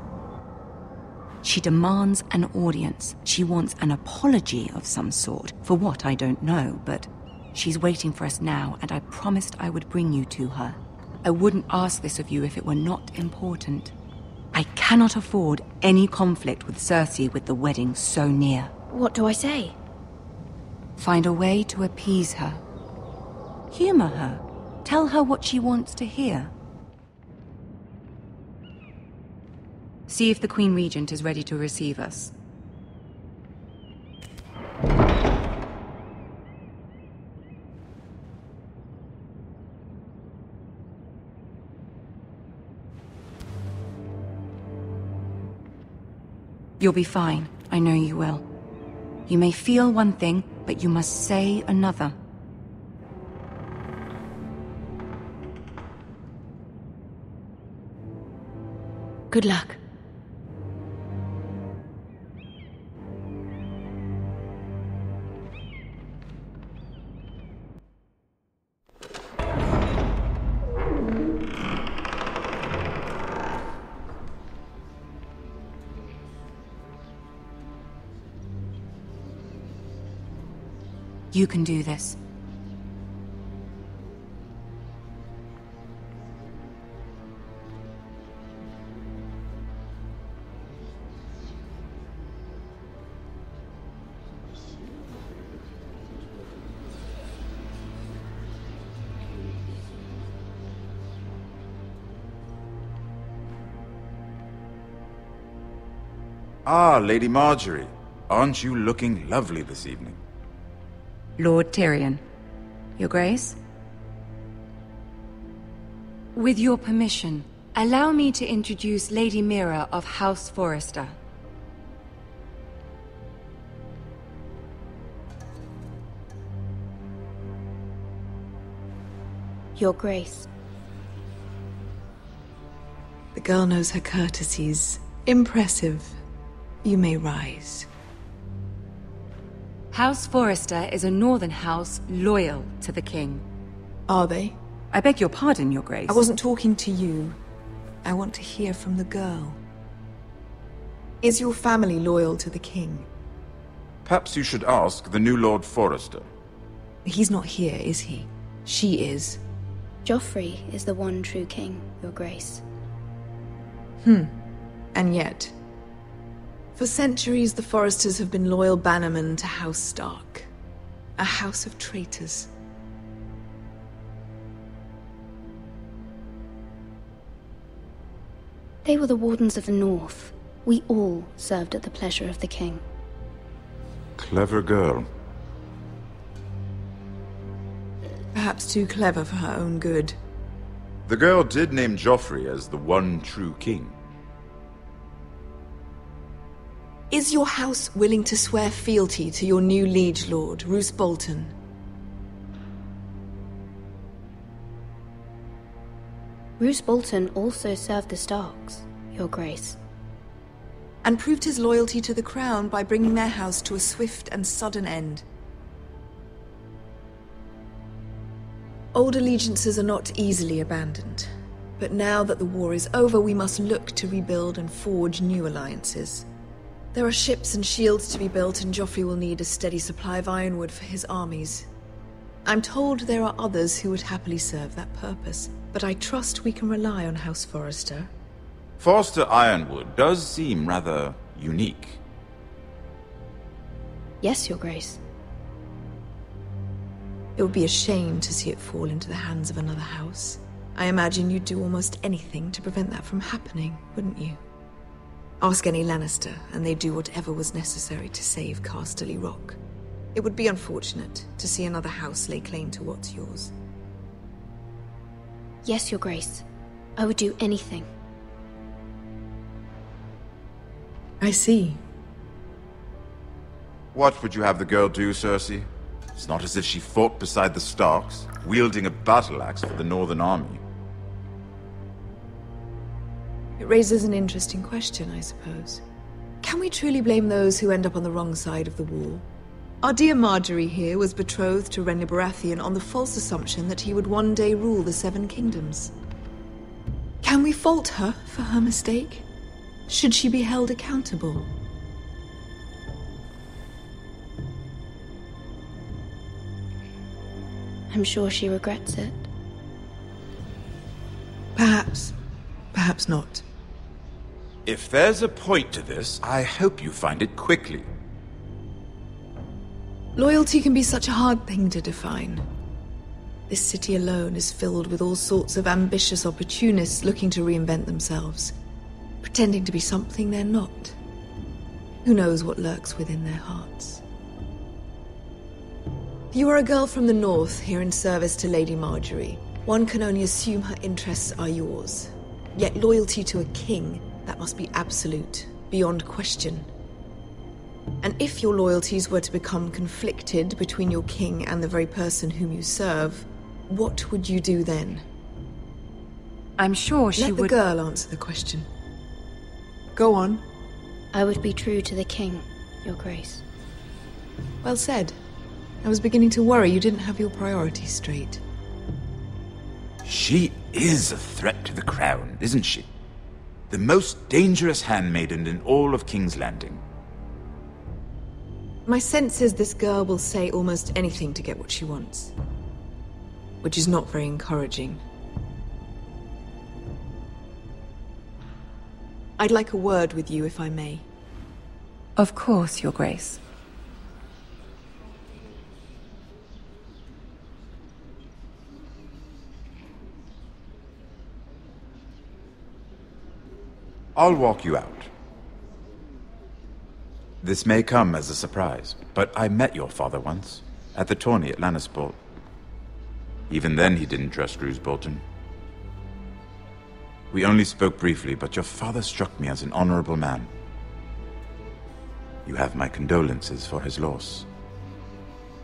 she demands an audience. She wants an apology of some sort, for what I don't know, but she's waiting for us now, and I promised I would bring you to her. I wouldn't ask this of you if it were not important. I cannot afford any conflict with Cersei with the wedding so near. What do I say? Find a way to appease her. Humor her. Tell her what she wants to hear. See if the Queen Regent is ready to receive us. You'll be fine. I know you will. You may feel one thing, but you must say another. Good luck. You can do this. Ah, Lady Marjorie. Aren't you looking lovely this evening? Lord Tyrion. Your Grace? With your permission, allow me to introduce Lady Mira of House Forrester. Your Grace. The girl knows her courtesies. Impressive. You may rise. House Forrester is a northern house loyal to the king. Are they? I beg your pardon, Your Grace. I wasn't talking to you. I want to hear from the girl. Is your family loyal to the king? Perhaps you should ask the new Lord Forrester. He's not here, is he? She is. Joffrey is the one true king, Your Grace. And yet... For centuries, the Forresters have been loyal bannermen to House Stark. A house of traitors. They were the Wardens of the North. We all served at the pleasure of the king. Clever girl. Perhaps too clever for her own good. The girl did name Joffrey as the one true king. Is your house willing to swear fealty to your new liege lord, Roose Bolton? Roose Bolton also served the Starks, Your Grace. And proved his loyalty to the crown by bringing their house to a swift and sudden end. Old allegiances are not easily abandoned. But now that the war is over, we must look to rebuild and forge new alliances. There are ships and shields to be built, and Joffrey will need a steady supply of ironwood for his armies. I'm told there are others who would happily serve that purpose, but I trust we can rely on House Forrester. Forrester Ironwood does seem rather unique. Yes, Your Grace. It would be a shame to see it fall into the hands of another house. I imagine you'd do almost anything to prevent that from happening, wouldn't you? Ask any Lannister, and they'd do whatever was necessary to save Casterly Rock. It would be unfortunate to see another house lay claim to what's yours. Yes, Your Grace. I would do anything. I see. What would you have the girl do, Cersei? It's not as if she fought beside the Starks, wielding a battle axe for the Northern Army. It raises an interesting question, I suppose. Can we truly blame those who end up on the wrong side of the wall? Our dear Marjorie here was betrothed to Renly Baratheon on the false assumption that he would one day rule the Seven Kingdoms. Can we fault her for her mistake? Should she be held accountable? I'm sure she regrets it. Perhaps. Perhaps not. If there's a point to this, I hope you find it quickly. Loyalty can be such a hard thing to define. This city alone is filled with all sorts of ambitious opportunists looking to reinvent themselves. pretending to be something they're not. Who knows what lurks within their hearts? You are a girl from the north, here in service to Lady Marjorie. One can only assume her interests are yours. Yet loyalty to a king, that must be absolute, beyond question. And if your loyalties were to become conflicted between your king and the very person whom you serve, what would you do then? I'm sure she would... Let the girl answer the question. Go on. I would be true to the king, Your Grace. Well said. I was beginning to worry you didn't have your priorities straight. She is a threat to the crown, isn't she? The most dangerous handmaiden in all of King's Landing. My sense is this girl will say almost anything to get what she wants. Which is not very encouraging. I'd like a word with you, if I may. Of course, Your Grace. I'll walk you out. This may come as a surprise, but I met your father once, at the tourney at Lannisport. Even then he didn't trust Roose Bolton. We only spoke briefly, but your father struck me as an honorable man. You have my condolences for his loss.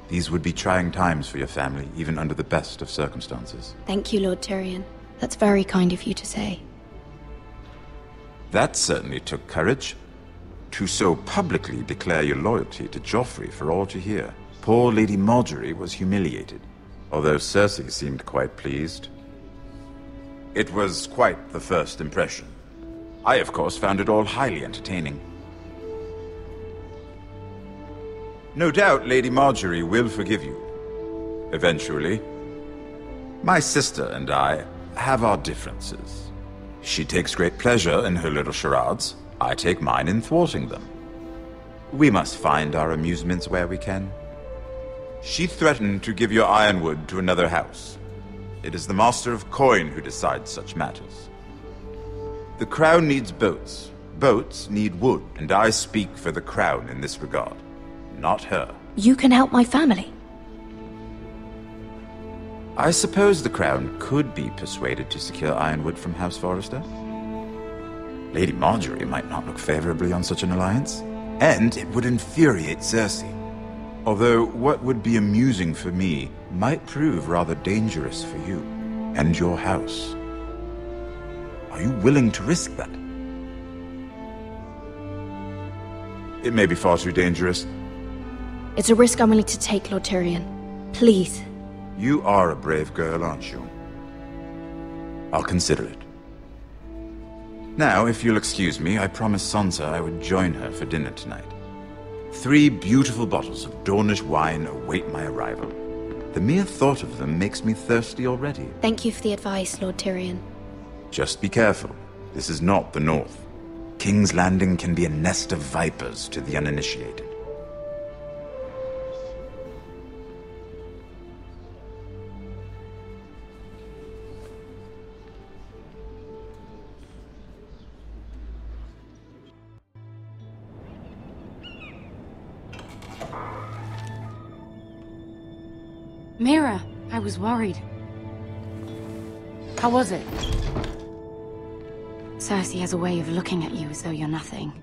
These would be trying times for your family, even under the best of circumstances. Thank you, Lord Tyrion. That's very kind of you to say. That certainly took courage. To so publicly declare your loyalty to Joffrey for all to hear. Poor Lady Marjorie was humiliated, although Cersei seemed quite pleased. It was quite the first impression. I, of course, found it all highly entertaining. No doubt Lady Marjorie will forgive you. Eventually. My sister and I have our differences. She takes great pleasure in her little charades. I take mine in thwarting them. We must find our amusements where we can. She threatened to give your ironwood to another house. It is the Master of Coin who decides such matters. The Crown needs boats. Boats need wood, and I speak for the Crown in this regard, not her. You can help my family. I suppose the Crown could be persuaded to secure ironwood from House Forrester. Lady Marjorie might not look favorably on such an alliance, and it would infuriate Cersei. Although what would be amusing for me might prove rather dangerous for you and your house. Are you willing to risk that? It may be far too dangerous. It's a risk I'm willing to take, Lord Tyrion. Please. You are a brave girl, aren't you? I'll consider it. Now, if you'll excuse me, I promised Sansa I would join her for dinner tonight. 3 beautiful bottles of Dornish wine await my arrival. The mere thought of them makes me thirsty already. Thank you for the advice, Lord Tyrion. Just be careful. This is not the North. King's Landing can be a nest of vipers to the uninitiated. Mira, I was worried. How was it? Cersei has a way of looking at you as though you're nothing.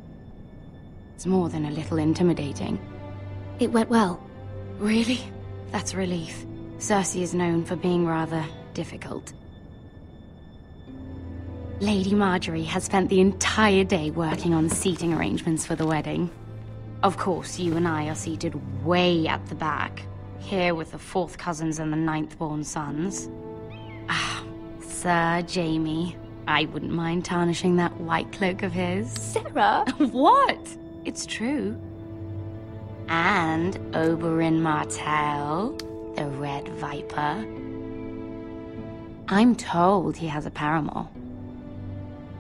It's more than a little intimidating. It went well. Really? That's a relief. Cersei is known for being rather difficult. Lady Marjorie has spent the entire day working on seating arrangements for the wedding. Of course, you and I are seated way at the back. Here with the 4th cousins and the 9th-born sons. Ah, Sir Jaime. I wouldn't mind tarnishing that white cloak of his. Sarah? What? It's true. And Oberyn Martell, the Red Viper. I'm told he has a paramour.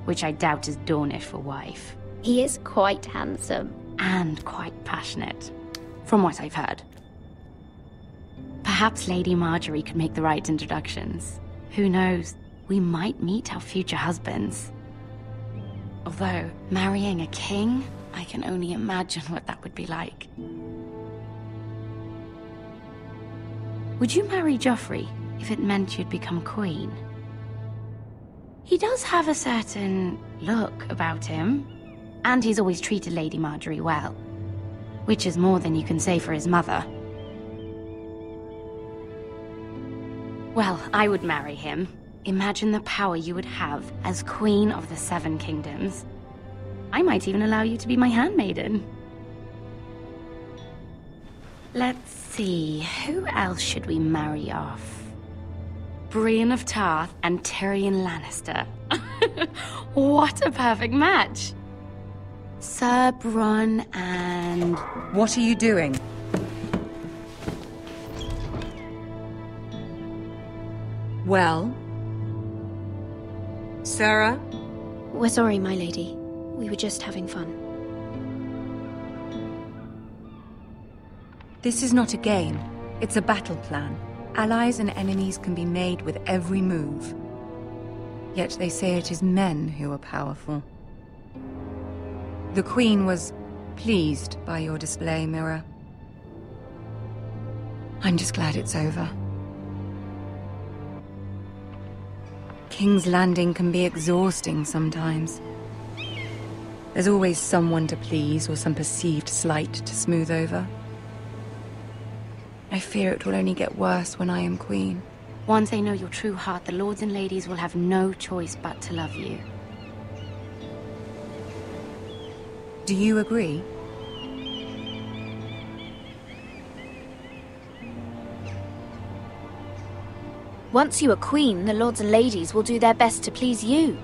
Which I doubt is Dornish for wife. He is quite handsome. And quite passionate, from what I've heard. Perhaps Lady Marjorie could make the right introductions. Who knows? We might meet our future husbands. Although, marrying a king, I can only imagine what that would be like. Would you marry Joffrey if it meant you'd become queen? He does have a certain look about him, and he's always treated Lady Marjorie well, which is more than you can say for his mother. Well, I would marry him. Imagine the power you would have as Queen of the Seven Kingdoms. I might even allow you to be my handmaiden. Let's see, who else should we marry off? Brienne of Tarth and Tyrion Lannister. What a perfect match! Sir Bronn and... What are you doing? Well? Sarah? We're sorry, my lady. We were just having fun. This is not a game. It's a battle plan. Allies and enemies can be made with every move. Yet they say it is men who are powerful. The Queen was pleased by your display, Mira. I'm just glad it's over. King's Landing can be exhausting sometimes. There's always someone to please or some perceived slight to smooth over. I fear it will only get worse when I am queen. Once they know your true heart, the lords and ladies will have no choice but to love you. Do you agree? Once you are queen, the lords and ladies will do their best to please you.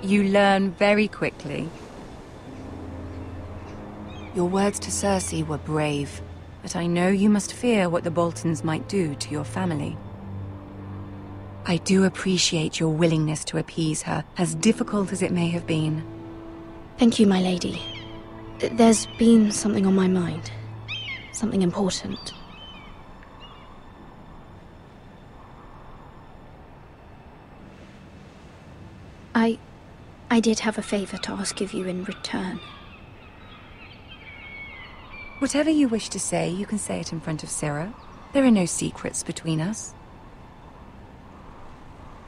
You learn very quickly. Your words to Cersei were brave, but I know you must fear what the Boltons might do to your family. I do appreciate your willingness to appease her, as difficult as it may have been. Thank you, my lady. There's been something on my mind. Something important. I did have a favor to ask of you in return. Whatever you wish to say, you can say it in front of Sarah. There are no secrets between us.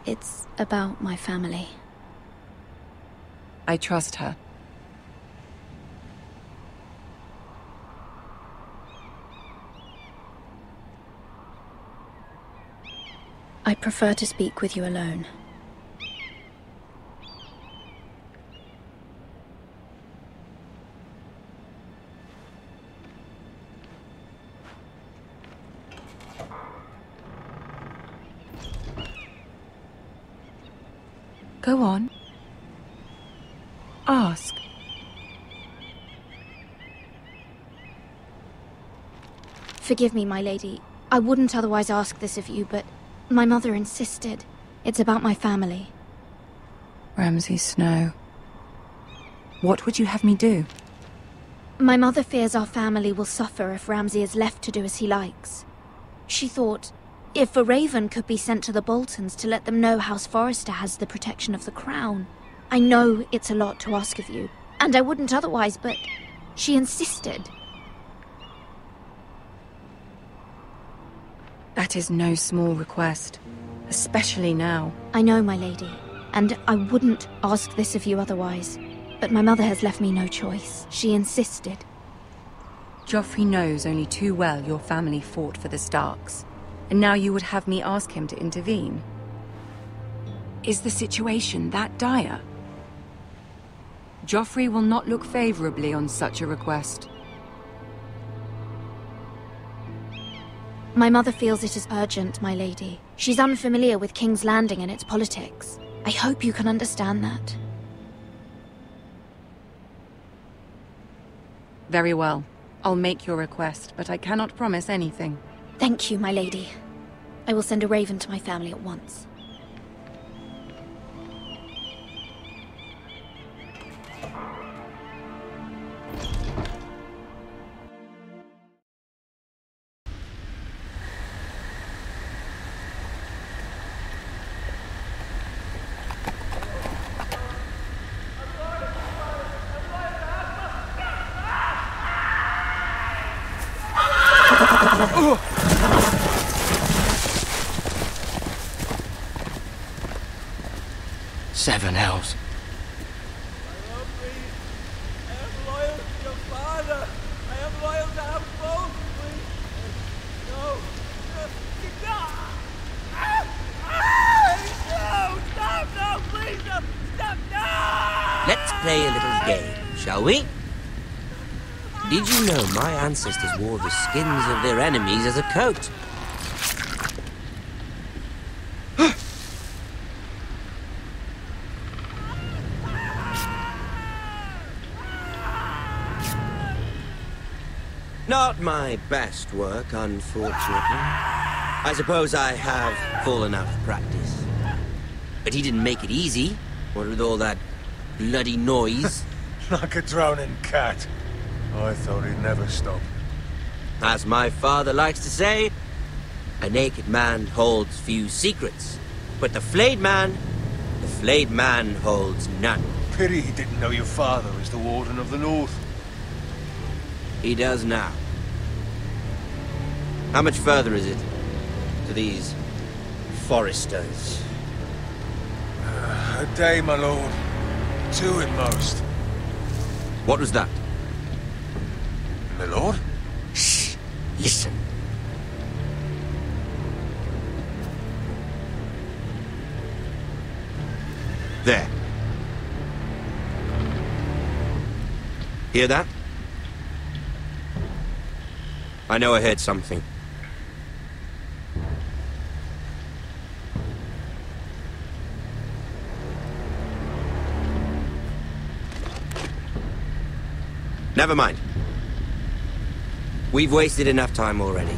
It's about my family. I trust her. I prefer to speak with you alone. Go on. Ask. Forgive me, my lady. I wouldn't otherwise ask this of you, but my mother insisted. It's about my family. Ramsay Snow. What would you have me do? My mother fears our family will suffer if Ramsay is left to do as he likes. She thought, if a raven could be sent to the Boltons to let them know House Forrester has the protection of the crown. I know it's a lot to ask of you, and I wouldn't otherwise, but she insisted. That is no small request, especially now. I know, my lady, and I wouldn't ask this of you otherwise, but my mother has left me no choice. She insisted. Joffrey knows only too well your family fought for the Starks, and now you would have me ask him to intervene. Is the situation that dire? Joffrey will not look favorably on such a request. My mother feels it is urgent, my lady. She's unfamiliar with King's Landing and its politics. I hope you can understand that. Very well. I'll make your request, but I cannot promise anything. Thank you, my lady. I will send a raven to my family at once. Seven hells. Let's play a little game, shall we? Did you know my ancestors wore the skins of their enemies as a coat? Not my best work, unfortunately. I suppose I have fallen out of practice. But he didn't make it easy, what with all that bloody noise. Like a drowning cat. I thought he'd never stop. As my father likes to say, a naked man holds few secrets, but the flayed man holds none. Pity he didn't know your father is the Warden of the North. He does now. How much further is it to these foresters? A day, my lord. 2 at most. What was that? My lord? Shh! Listen. There. Hear that? I know I heard something. Never mind. We've wasted enough time already.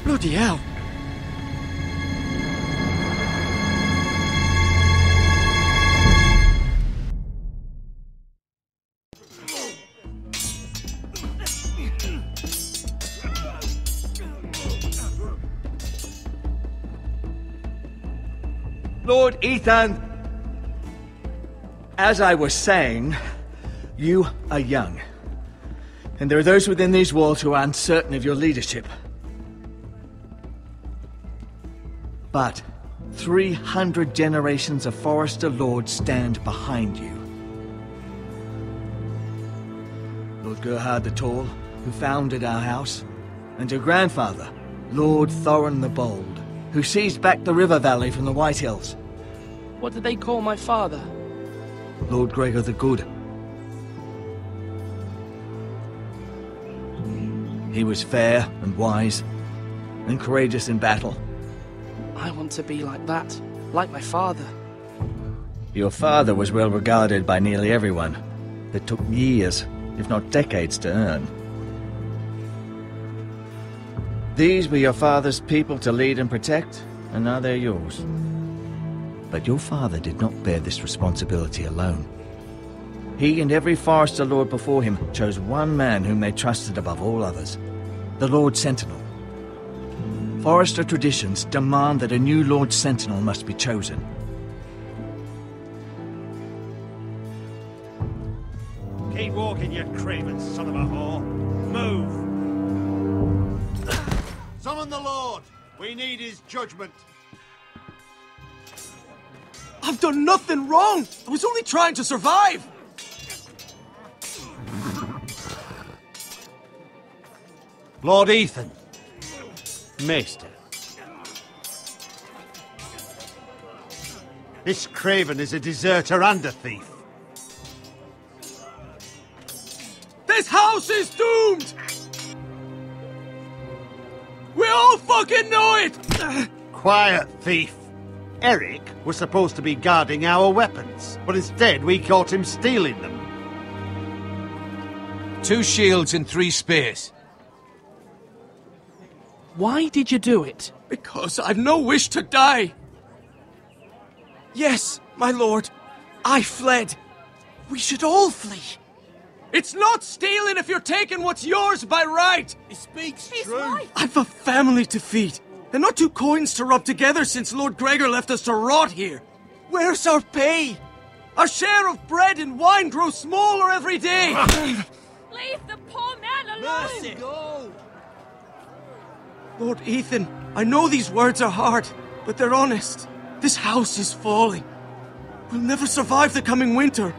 Bloody hell. Lord TiTAN, as I was saying, you are young. And there are those within these walls who are uncertain of your leadership. But 300 generations of Forester Lords stand behind you. Lord Gerhard the Tall, who founded our house, and your grandfather, Lord Thorin the Bold, who seized back the river valley from the White Hills. What did they call my father? Lord Gregor the Good. He was fair and wise, and courageous in battle. I want to be like that, like my father. Your father was well regarded by nearly everyone. It took years, if not decades, to earn. These were your father's people to lead and protect, and now they're yours. But your father did not bear this responsibility alone. He and every Forester Lord before him chose one man whom they trusted above all others, the Lord Sentinel. Forester traditions demand that a new Lord Sentinel must be chosen. Keep walking, you craven son of a whore. Move! Summon the Lord! We need his judgment. I've done nothing wrong! I was only trying to survive! Lord TiTAN. Maester. This craven is a deserter and a thief. This house is doomed! We all fucking know it! Quiet, thief. Eric was supposed to be guarding our weapons, but instead we caught him stealing them. 2 shields and 3 spears. Why did you do it? Because I've no wish to die. Yes, my lord. I fled. We should all flee. It's not stealing if you're taking what's yours by right. He speaks true. I've a family to feed, and not 2 coins to rub together since Lord Gregor left us to rot here. Where's our pay? Our share of bread and wine grows smaller every day. Leave the poor man alone! Mercy, go! Lord Ethan, I know these words are hard, but they're honest. This house is falling. We'll never survive the coming winter.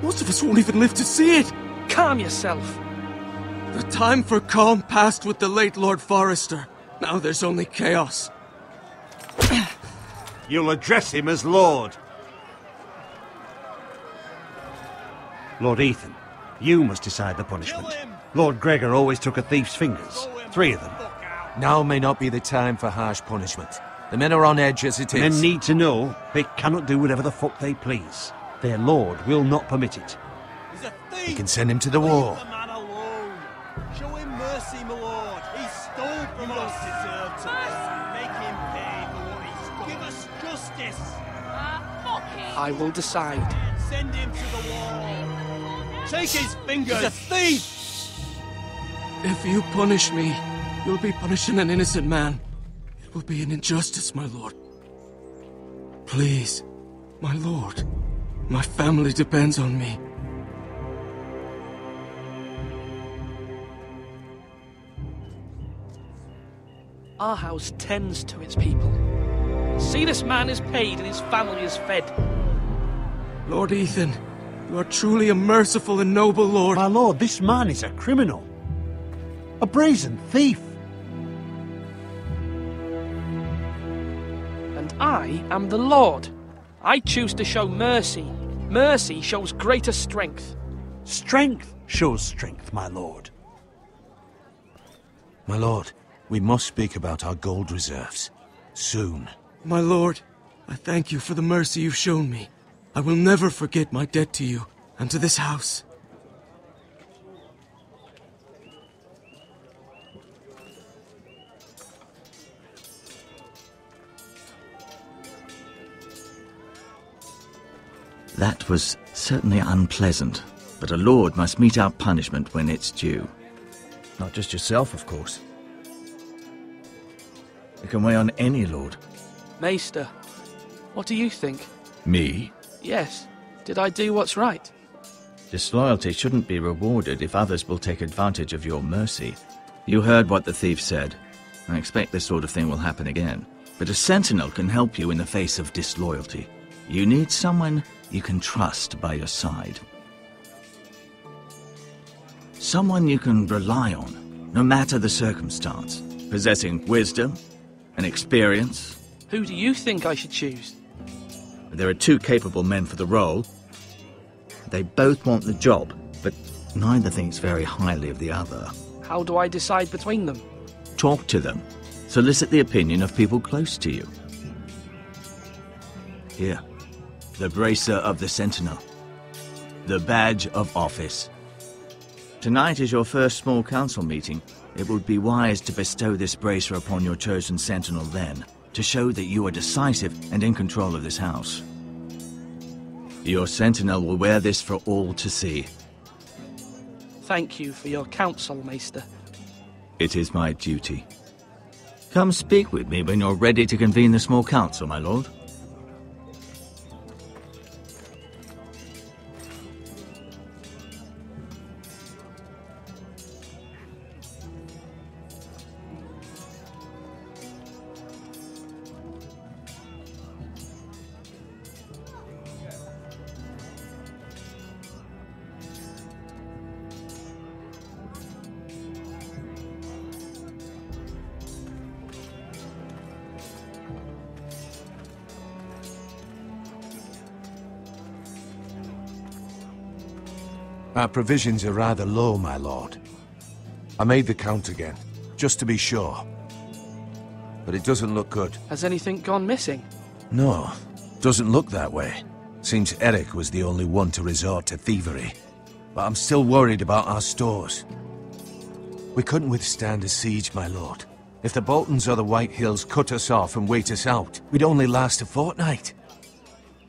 Most of us won't even live to see it. Calm yourself. The time for calm passed with the late Lord Forrester. Now there's only chaos. You'll address him as Lord. Lord Ethan, you must decide the punishment. Lord Gregor always took a thief's fingers. 3 of them. Now may not be the time for harsh punishment. The men are on edge as it is. Men need to know they cannot do whatever the fuck they please. Their lord will not permit it. He's a thief! You can send him to the war. Leave the man alone. Show him mercy, my lord. He stole from us. Deserve to make him pay for what he's done. Give us justice. Fuck him! I will decide. Send him to the wall. Take his fingers. He's a thief! If you punish me, you'll be punishing an innocent man. It will be an injustice, my lord. Please, my lord. My family depends on me. Our house tends to its people. See, this man is paid and his family is fed. Lord Ethan, you are truly a merciful and noble lord. My lord, this man is a criminal. A brazen thief. And I am the Lord. I choose to show mercy. Mercy shows greater strength. Strength shows strength, my lord. My lord, we must speak about our gold reserves. Soon. My lord, I thank you for the mercy you've shown me. I will never forget my debt to you and to this house. That was certainly unpleasant, but a lord must mete out punishment when it's due. Not just yourself, of course. It can weigh on any lord. Maester, what do you think? Me? Yes. Did I do what's right? Disloyalty shouldn't be rewarded if others will take advantage of your mercy. You heard what the thief said. I expect this sort of thing will happen again. But a sentinel can help you in the face of disloyalty. You need someone you can trust by your side. Someone you can rely on, no matter the circumstance. Possessing wisdom and experience. Who do you think I should choose? There are 2 capable men for the role. They both want the job, but neither thinks very highly of the other. How do I decide between them? Talk to them. Solicit the opinion of people close to you. Here. The bracer of the Sentinel. The badge of office. Tonight is your first small council meeting. It would be wise to bestow this bracer upon your chosen Sentinel then, to show that you are decisive and in control of this house. Your Sentinel will wear this for all to see. Thank you for your counsel, Maester. It is my duty. Come speak with me when you're ready to convene the small council, my lord. Our provisions are rather low, my lord. I made the count again, just to be sure. but it doesn't look good. Has anything gone missing? No, doesn't look that way. Seems Eric was the only one to resort to thievery. But I'm still worried about our stores. We couldn't withstand a siege, my lord. If the Boltons or the White Hills cut us off and wait us out, we'd only last a fortnight.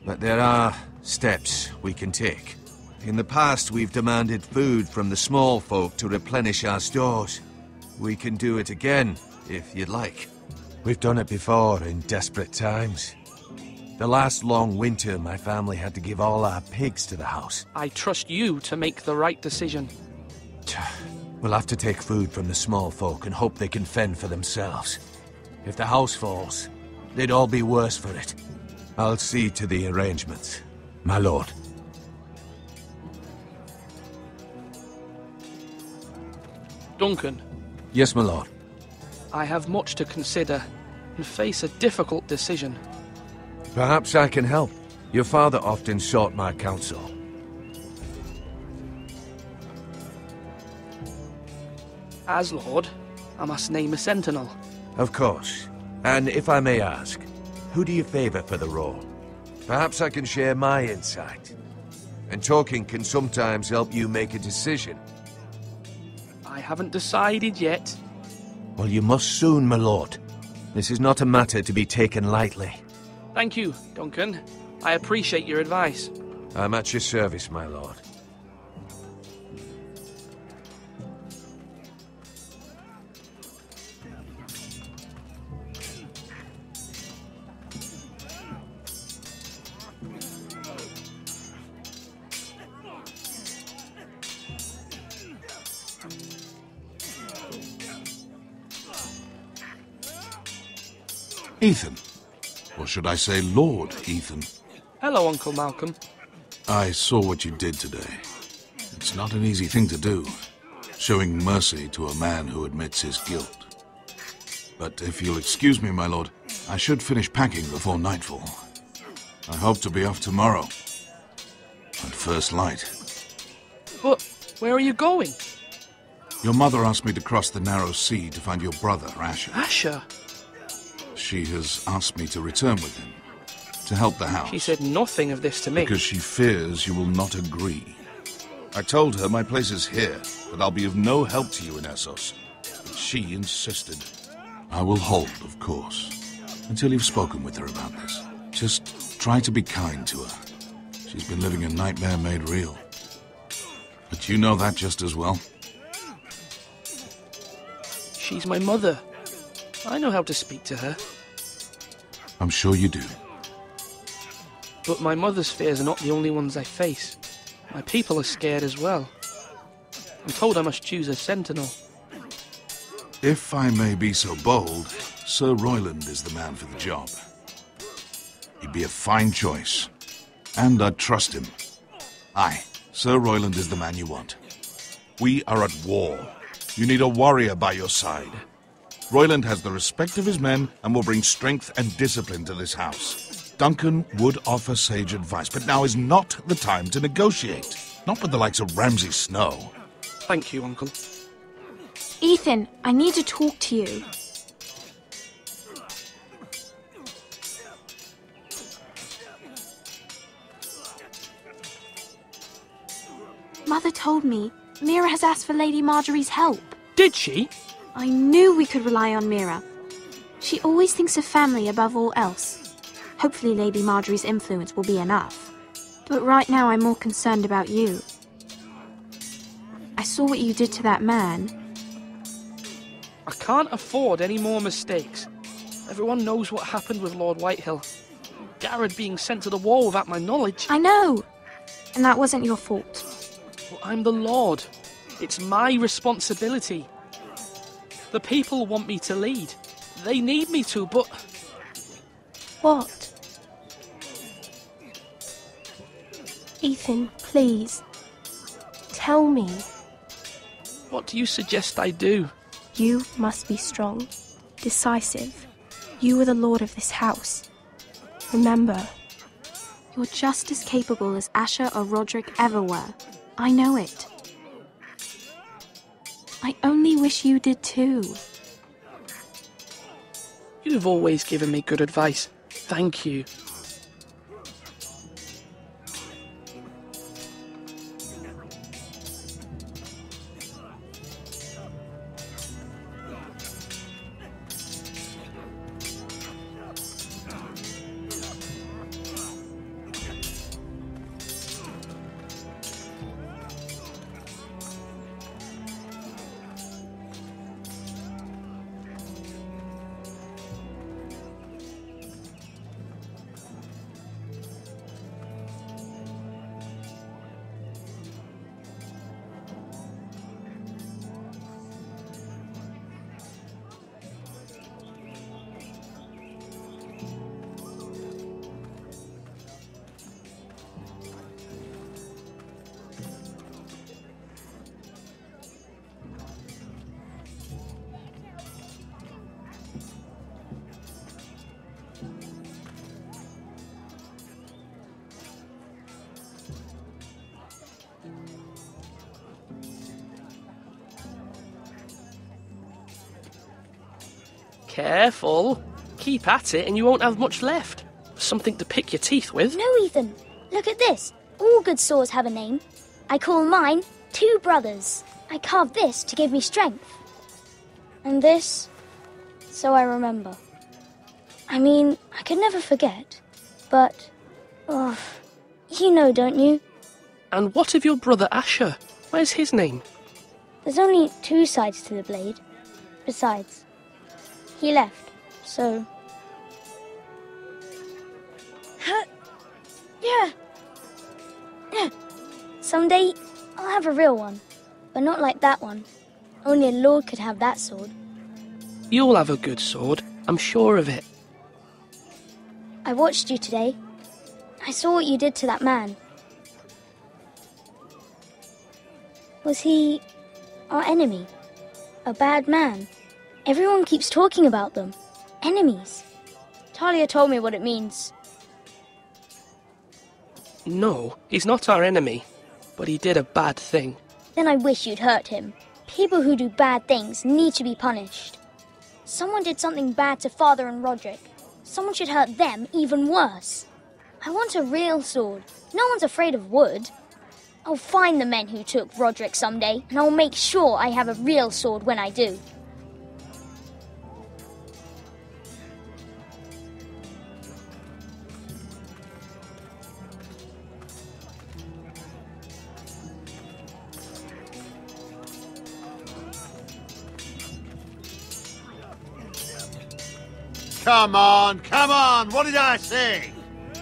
But there are steps we can take. In the past, we've demanded food from the small folk to replenish our stores. We can do it again, if you'd like. We've done it before in desperate times. The last long winter, my family had to give all our pigs to the house. I trust you to make the right decision. We'll have to take food from the small folk and hope they can fend for themselves. If the house falls, they'd all be worse for it. I'll see to the arrangements, my lord. Duncan. Yes, my lord. I have much to consider and face a difficult decision. Perhaps I can help. Your father often sought my counsel. As Lord, I must name a sentinel. Of course. And if I may ask, who do you favor for the role? Perhaps I can share my insight. And talking can sometimes help you make a decision. I haven't decided yet. Well, you must soon, my lord. This is not a matter to be taken lightly. Thank you, Duncan. I appreciate your advice. I'm at your service, my lord. Ethan. Or should I say Lord Ethan? Hello, Uncle Malcolm. I saw what you did today. It's not an easy thing to do, showing mercy to a man who admits his guilt. But if you'll excuse me, my lord, I should finish packing before nightfall. I hope to be off tomorrow. At first light. But where are you going? Your mother asked me to cross the narrow sea to find your brother, Asher. Asher? She has asked me to return with him, to help the house. She said nothing of this to me. Because she fears you will not agree. I told her my place is here, that I'll be of no help to you in Essos. But she insisted. I will hold, of course, until you've spoken with her about this. Just try to be kind to her. She's been living a nightmare made real. But you know that just as well. She's my mother. I know how to speak to her. I'm sure you do. But my mother's fears are not the only ones I face. My people are scared as well. I'm told I must choose a sentinel. If I may be so bold, Sir Royland is the man for the job. He'd be a fine choice. And I'd trust him. Aye, Sir Royland is the man you want. We are at war. You need a warrior by your side. Royland has the respect of his men and will bring strength and discipline to this house. Duncan would offer sage advice, but now is not the time to negotiate. Not with the likes of Ramsay Snow. Thank you, Uncle. Ethan, I need to talk to you. Mother told me Mira has asked for Lady Marjorie's help. Did she? I knew we could rely on Mira. She always thinks of family above all else. Hopefully Lady Marjorie's influence will be enough. But right now I'm more concerned about you. I saw what you did to that man. I can't afford any more mistakes. Everyone knows what happened with Lord Whitehill. Garrett being sent to the war without my knowledge. I know. And that wasn't your fault. Well, I'm the Lord. It's my responsibility. The people want me to lead. They need me to, but... What? Ethan, please. Tell me. What do you suggest I do? You must be strong, decisive. You are the lord of this house. Remember. You're just as capable as Asher or Roderick ever were. I know it. I only wish you did too. You've always given me good advice. Thank you. Careful. Keep at it and you won't have much left. Something to pick your teeth with. No, Ethan. Look at this. All good swords have a name. I call mine Two Brothers. I carved this to give me strength. And this, so I remember. I mean, I could never forget. But, you know, don't you? And what of your brother Asher? Where's his name? There's only two sides to the blade. Besides, he left, so... Yeah. Someday, I'll have a real one. But not like that one. Only a lord could have that sword. You'll have a good sword. I'm sure of it. I watched you today. I saw what you did to that man. Was he our enemy? A bad man? Everyone keeps talking about them. Enemies. Talia told me what it means. No, he's not our enemy. But he did a bad thing. Then I wish you'd hurt him. People who do bad things need to be punished. Someone did something bad to Father and Roderick. Someone should hurt them even worse. I want a real sword. No one's afraid of wood. I'll find the men who took Roderick someday, and I'll make sure I have a real sword when I do. Come on, what did I say?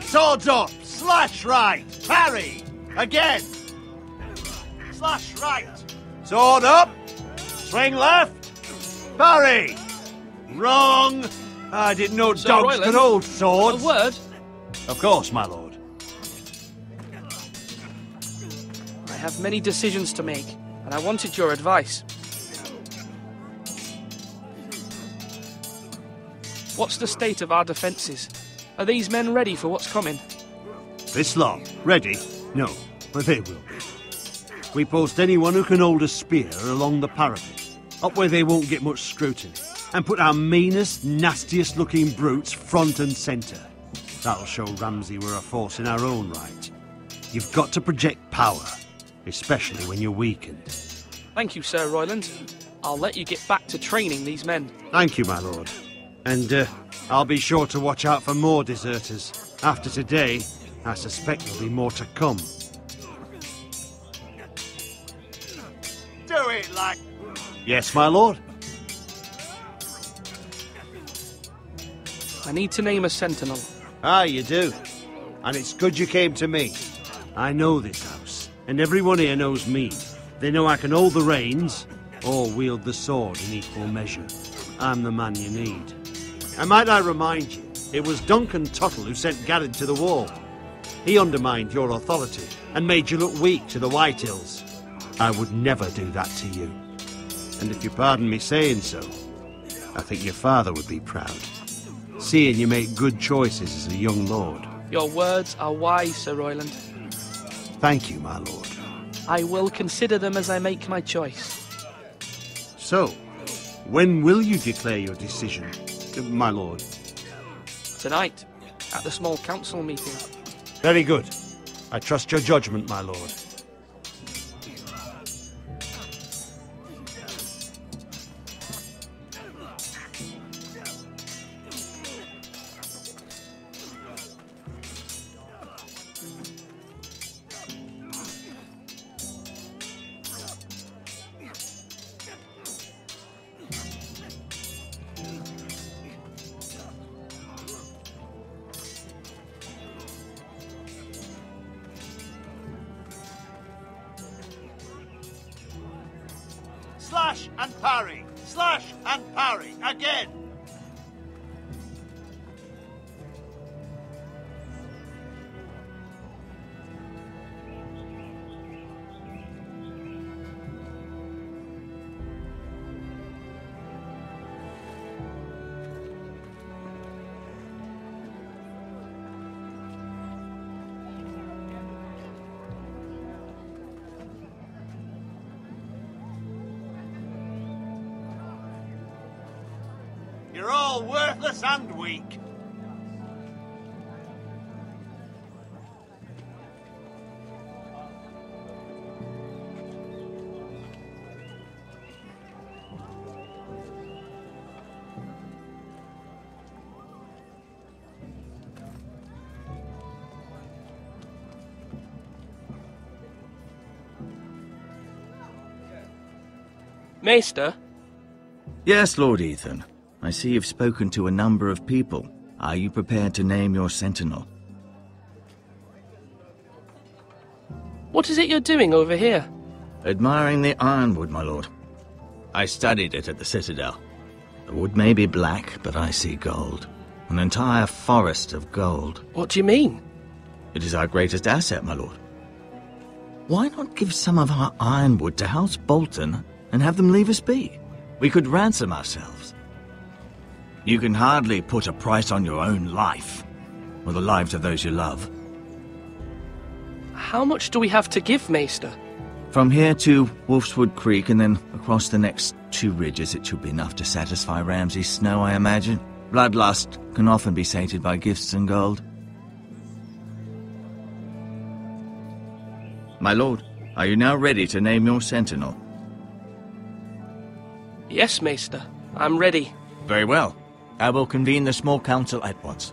Swords up, slash right, parry, again. Slash right, sword up, swing left, parry. Wrong. I didn't know Sir dogs Royland, could hold swords. A word? Of course, my lord. I have many decisions to make, and I wanted your advice. What's the state of our defences? Are these men ready for what's coming? This lot, ready? No, but they will be. We post anyone who can hold a spear along the parapet, up where they won't get much scrutiny, and put our meanest, nastiest looking brutes front and centre. That'll show Ramsay we're a force in our own right. You've got to project power, especially when you're weakened. Thank you, Sir Royland. I'll let you get back to training these men. Thank you, my lord. And I'll be sure to watch out for more deserters. After today, I suspect there'll be more to come. Do it, like... Yes, my lord? I need to name a sentinel. Ah, you do. And it's good you came to me. I know this house, and everyone here knows me. They know I can hold the reins, or wield the sword in equal measure. I'm the man you need. And might I remind you, it was Duncan Tuttle who sent Garrett to the wall. He undermined your authority and made you look weak to the Whitehills. I would never do that to you. And if you pardon me saying so, I think your father would be proud, seeing you make good choices as a young lord. Your words are wise, Sir Royland. Thank you, my lord. I will consider them as I make my choice. So, when will you declare your decision? My lord. Tonight, at the small council meeting. Very good. I trust your judgment, my lord. Slash and parry! Slash and parry! Again! You're all worthless and weak. Maester? Yes, Lord Ethan. I see you've spoken to a number of people. Are you prepared to name your sentinel? What is it you're doing over here? Admiring the ironwood, my lord. I studied it at the Citadel. The wood may be black, but I see gold. An entire forest of gold. What do you mean? It is our greatest asset, my lord. Why not give some of our ironwood to House Bolton and have them leave us be? We could ransom ourselves. You can hardly put a price on your own life, or the lives of those you love. How much do we have to give, Maester? From here to Wolfswood Creek and then across the next 2 ridges, it should be enough to satisfy Ramsay Snow, I imagine. Bloodlust can often be sated by gifts and gold. My lord, are you now ready to name your sentinel? Yes, Maester. I'm ready. Very well. I will convene the small council at once.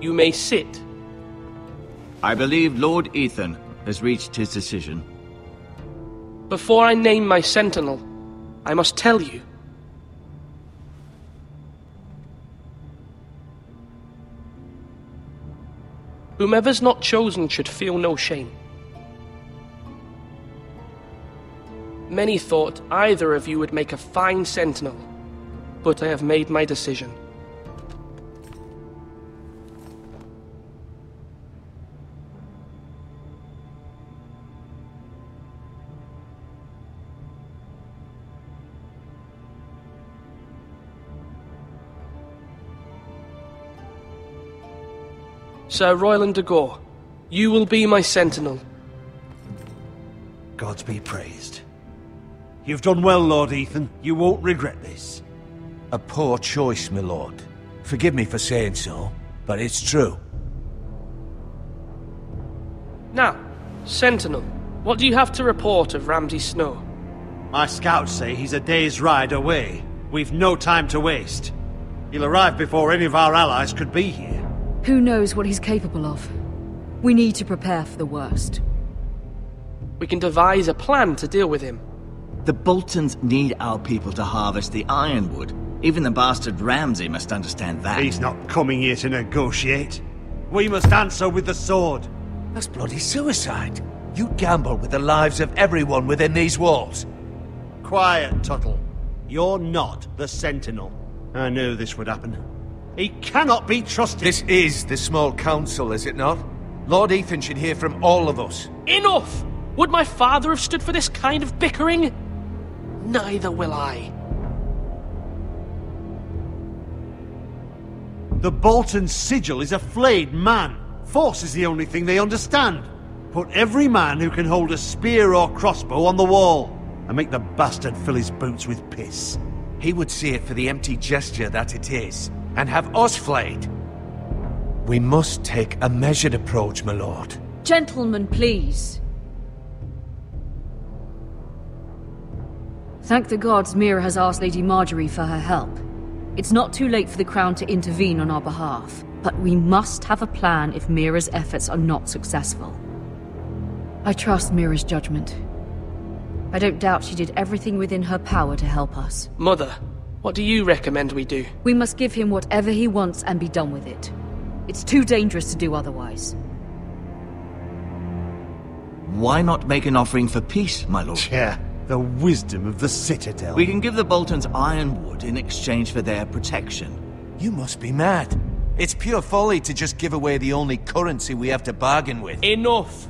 You may sit. I believe Lord Ethan has reached his decision. Before I name my sentinel, I must tell you. Whomever's not chosen should feel no shame. Many thought either of you would make a fine sentinel, but I have made my decision. Sir Royland de Gore, you will be my sentinel. Gods be praised. You've done well, Lord Ethan. You won't regret this. A poor choice, my lord. Forgive me for saying so, but it's true. Now, sentinel, what do you have to report of Ramsay Snow? My scouts say he's a day's ride away. We've no time to waste. He'll arrive before any of our allies could be here. Who knows what he's capable of? We need to prepare for the worst. We can devise a plan to deal with him. The Boltons need our people to harvest the ironwood. Even the bastard Ramsay must understand that. He's not coming here to negotiate. We must answer with the sword. That's bloody suicide. You gamble with the lives of everyone within these walls. Quiet, Tuttle. You're not the Sentinel. I knew this would happen. He cannot be trusted. This is the small council, is it not? Lord Ethan should hear from all of us. Enough! Would my father have stood for this kind of bickering? Neither will I. The Bolton sigil is a flayed man. Force is the only thing they understand. Put every man who can hold a spear or crossbow on the wall, and make the bastard fill his boots with piss. He would see it for the empty gesture that it is, and have us flayed. We must take a measured approach, my lord. Gentlemen, please. Thank the gods Mira has asked Lady Marjorie for her help. It's not too late for the Crown to intervene on our behalf, but we must have a plan if Mira's efforts are not successful. I trust Mira's judgment. I don't doubt she did everything within her power to help us. Mother, what do you recommend we do? We must give him whatever he wants and be done with it. It's too dangerous to do otherwise. Why not make an offering for peace, my lord? Yeah, the wisdom of the Citadel. We can give the Boltons ironwood in exchange for their protection. You must be mad. It's pure folly to just give away the only currency we have to bargain with. Enough!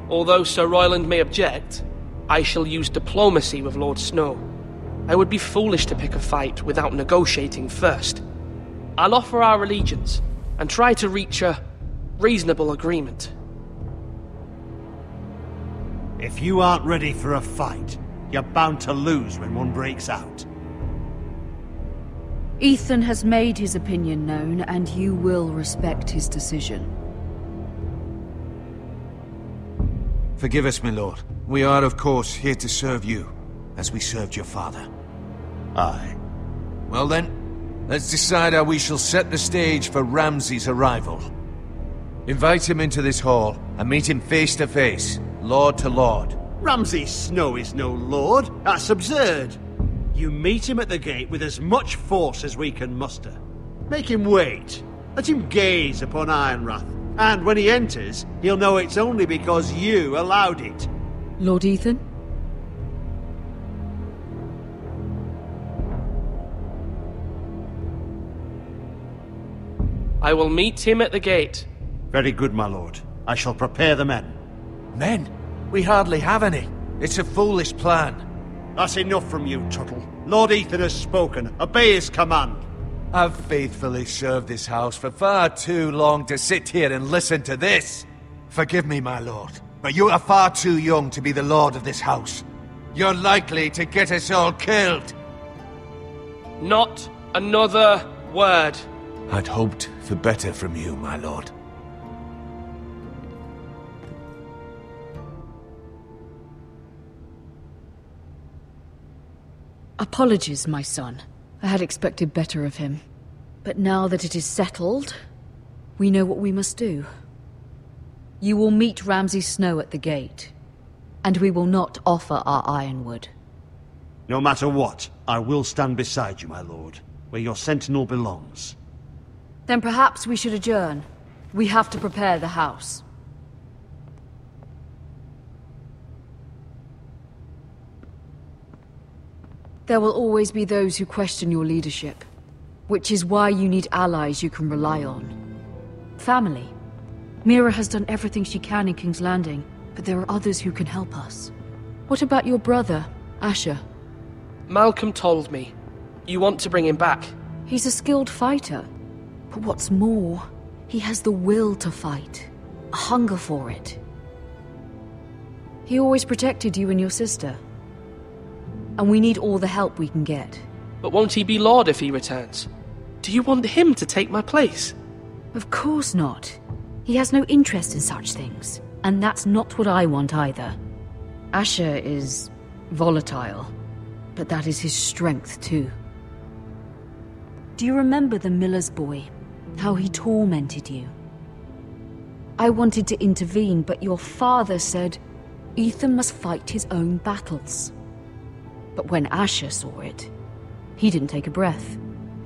Although Sir Royland may object, I shall use diplomacy with Lord Snow. I would be foolish to pick a fight without negotiating first. I'll offer our allegiance, and try to reach a reasonable agreement. If you aren't ready for a fight, you're bound to lose when one breaks out. Ethan has made his opinion known, and you will respect his decision. Forgive us, my lord. We are, of course, here to serve you, as we served your father. Aye. Well then, let's decide how we shall set the stage for Ramsay's arrival. Invite him into this hall, and meet him face to face, lord to lord. Ramsay Snow is no lord. That's absurd. You meet him at the gate with as much force as we can muster. Make him wait. Let him gaze upon Ironrath. And when he enters, he'll know it's only because you allowed it. Lord Ethan? I will meet him at the gate. Very good, my lord. I shall prepare the men. Men? We hardly have any. It's a foolish plan. That's enough from you, Tuttle. Lord Ethan has spoken. Obey his command. I've faithfully served this house for far too long to sit here and listen to this. Forgive me, my lord, but you are far too young to be the lord of this house. You're likely to get us all killed. Not another word. I'd hoped for better from you, my lord. Apologies, my son. I had expected better of him. But now that it is settled, we know what we must do. You will meet Ramsay Snow at the gate, and we will not offer our ironwood. No matter what, I will stand beside you, my lord, where your sentinel belongs. Then perhaps we should adjourn. We have to prepare the house. There will always be those who question your leadership, which is why you need allies you can rely on. Family. Mira has done everything she can in King's Landing, but there are others who can help us. What about your brother, Asher? Malcolm told me. You want to bring him back? He's a skilled fighter. But what's more, he has the will to fight. A hunger for it. He always protected you and your sister. And we need all the help we can get. But won't he be Lord if he returns? Do you want him to take my place? Of course not. He has no interest in such things. And that's not what I want either. Asher is volatile, but that is his strength too. Do you remember the miller's boy? How he tormented you? I wanted to intervene, but your father said Ethan must fight his own battles. But when Asher saw it, he didn't take a breath.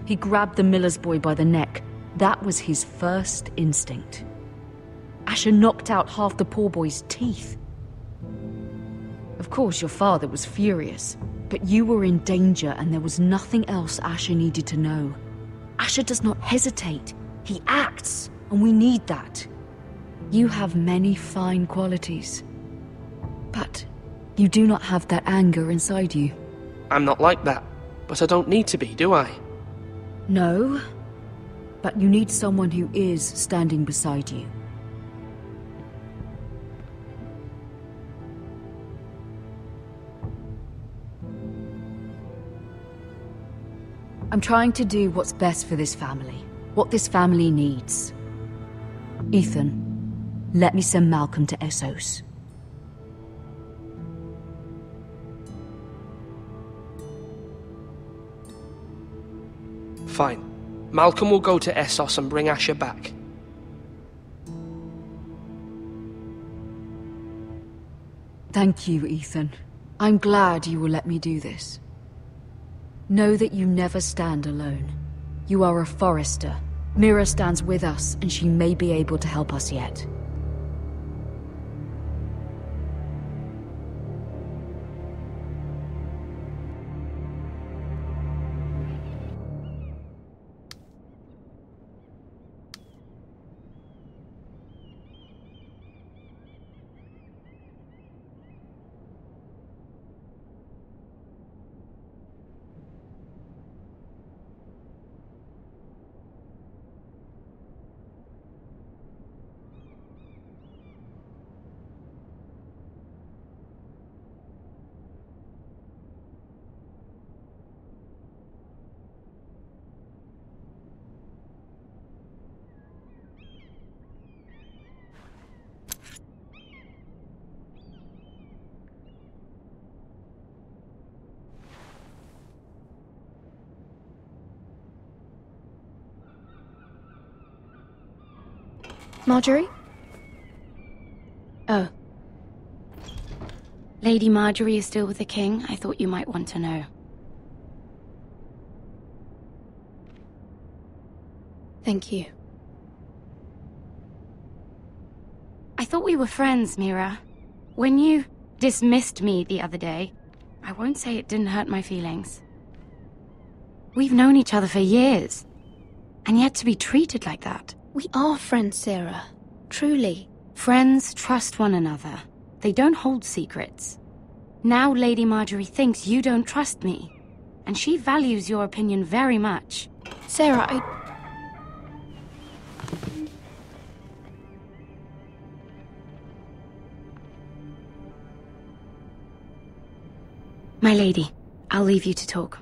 He grabbed the miller's boy by the neck. That was his first instinct. Asher knocked out half the poor boy's teeth. Of course, your father was furious, but you were in danger and there was nothing else Asher needed to know. Asher does not hesitate. He acts, and we need that. You have many fine qualities, but you do not have that anger inside you. I'm not like that, but I don't need to be, do I? No, but you need someone who is standing beside you. I'm trying to do what's best for this family, what this family needs. Ethan, let me send Malcolm to Essos. Fine. Malcolm will go to Essos and bring Asher back. Thank you, Ethan. I'm glad you will let me do this. Know that you never stand alone. You are a Forrester. Mira stands with us, and she may be able to help us yet. Marjorie? Oh. Lady Marjorie is still with the king. I thought you might want to know. Thank you. I thought we were friends, Mira. When you dismissed me the other day, I won't say it didn't hurt my feelings. We've known each other for years, and yet to be treated like that. We are friends, Sarah. Truly. Friends trust one another. They don't hold secrets. Now Lady Marjorie thinks you don't trust me, and she values your opinion very much. Sarah, My lady, I'll leave you to talk.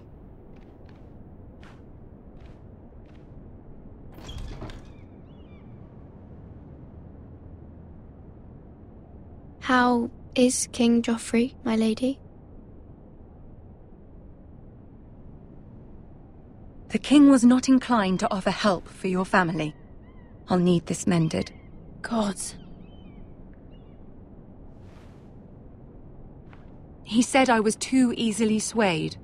How is King Joffrey, my lady? The king was not inclined to offer help for your family. I'll need this mended. Gods. He said I was too easily swayed.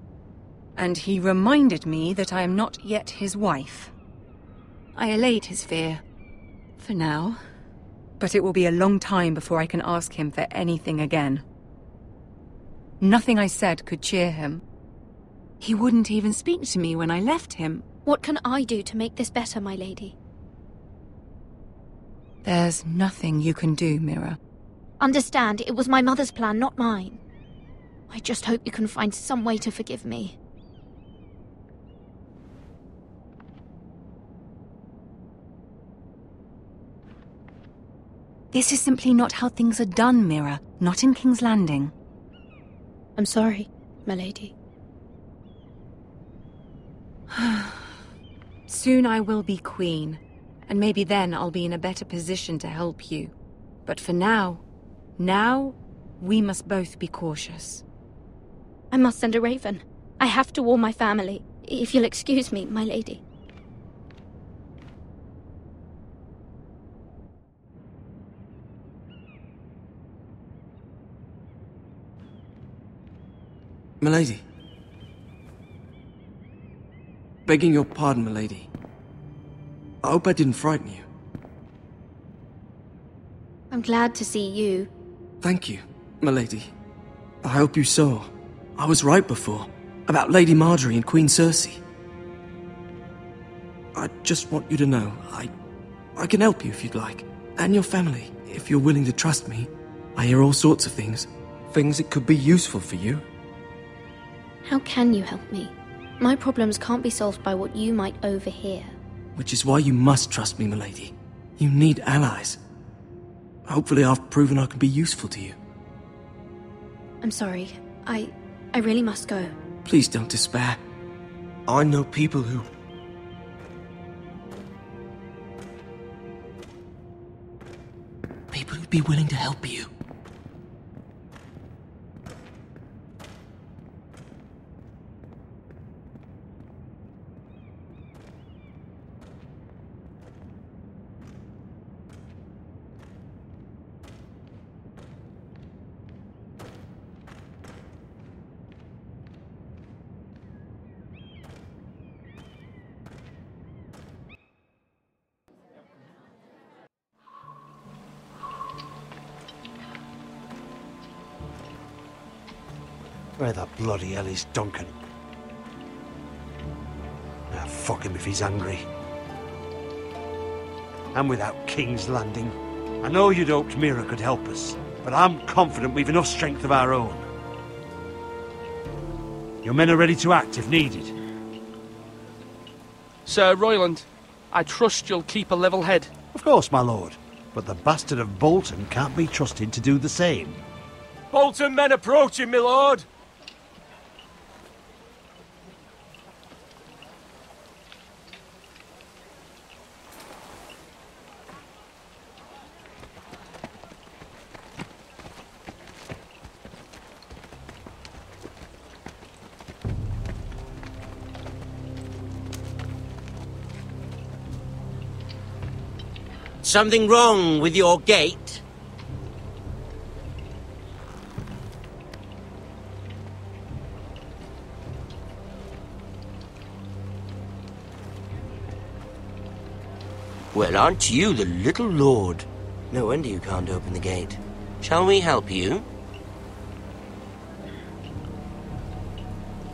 And he reminded me that I am not yet his wife. I allayed his fear. For now. But it will be a long time before I can ask him for anything again. Nothing I said could cheer him. He wouldn't even speak to me when I left him. What can I do to make this better, my lady? There's nothing you can do, Mira. Understand, it was my mother's plan, not mine. I just hope you can find some way to forgive me. This is simply not how things are done, Mira. Not in King's Landing. I'm sorry, my lady. Soon I will be queen, and maybe then I'll be in a better position to help you. But for now, we must both be cautious. I must send a raven. I have to warn my family. If you'll excuse me, my lady. Milady. Begging your pardon, milady. I hope I didn't frighten you. I'm glad to see you. Thank you, milady. I hope you saw. I was right before. About Lady Marjorie and Queen Cersei. I just want you to know, I can help you if you'd like. And your family, if you're willing to trust me. I hear all sorts of things. Things that could be useful for you. How can you help me? My problems can't be solved by what you might overhear. Which is why you must trust me, milady. You need allies. Hopefully I've proven I can be useful to you. I'm sorry. I really must go. Please don't despair. I know people who... People who'd be willing to help you. Where the bloody hell is Duncan? Ah, fuck him if he's angry. And without King's Landing. I know you'd hoped Mira could help us, but I'm confident we've enough strength of our own. Your men are ready to act if needed. Sir Royland, I trust you'll keep a level head. Of course, my lord. But the bastard of Bolton can't be trusted to do the same. Bolton men approaching, my lord! Something wrong with your gate? Well, aren't you the little lord? No wonder you can't open the gate. Shall we help you?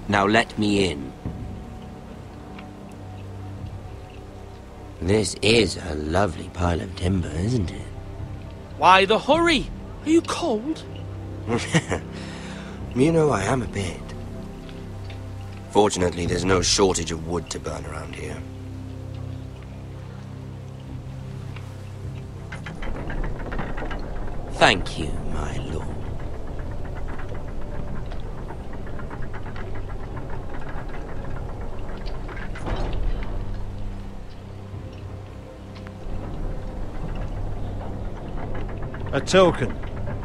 Now let me in. This is a lovely pile of timber, isn't it? Why the hurry? Are you cold? You know, I am a bit. Fortunately, there's no shortage of wood to burn around here. Thank you, my lord. A token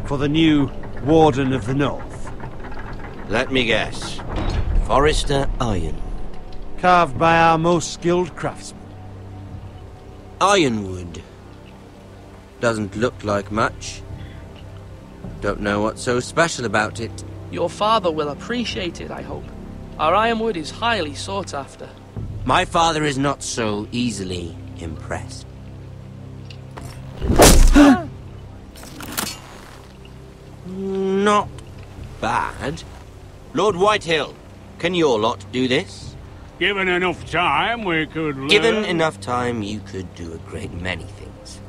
for the new Warden of the North. Let me guess. Forrester Ironwood. Carved by our most skilled craftsmen. Ironwood. Doesn't look like much. Don't know what's so special about it. Your father will appreciate it, I hope. Our ironwood is highly sought after. My father is not so easily impressed. Not bad. Lord Whitehill, can your lot do this? Given enough time, we could learn... Given enough time, you could do a great many things.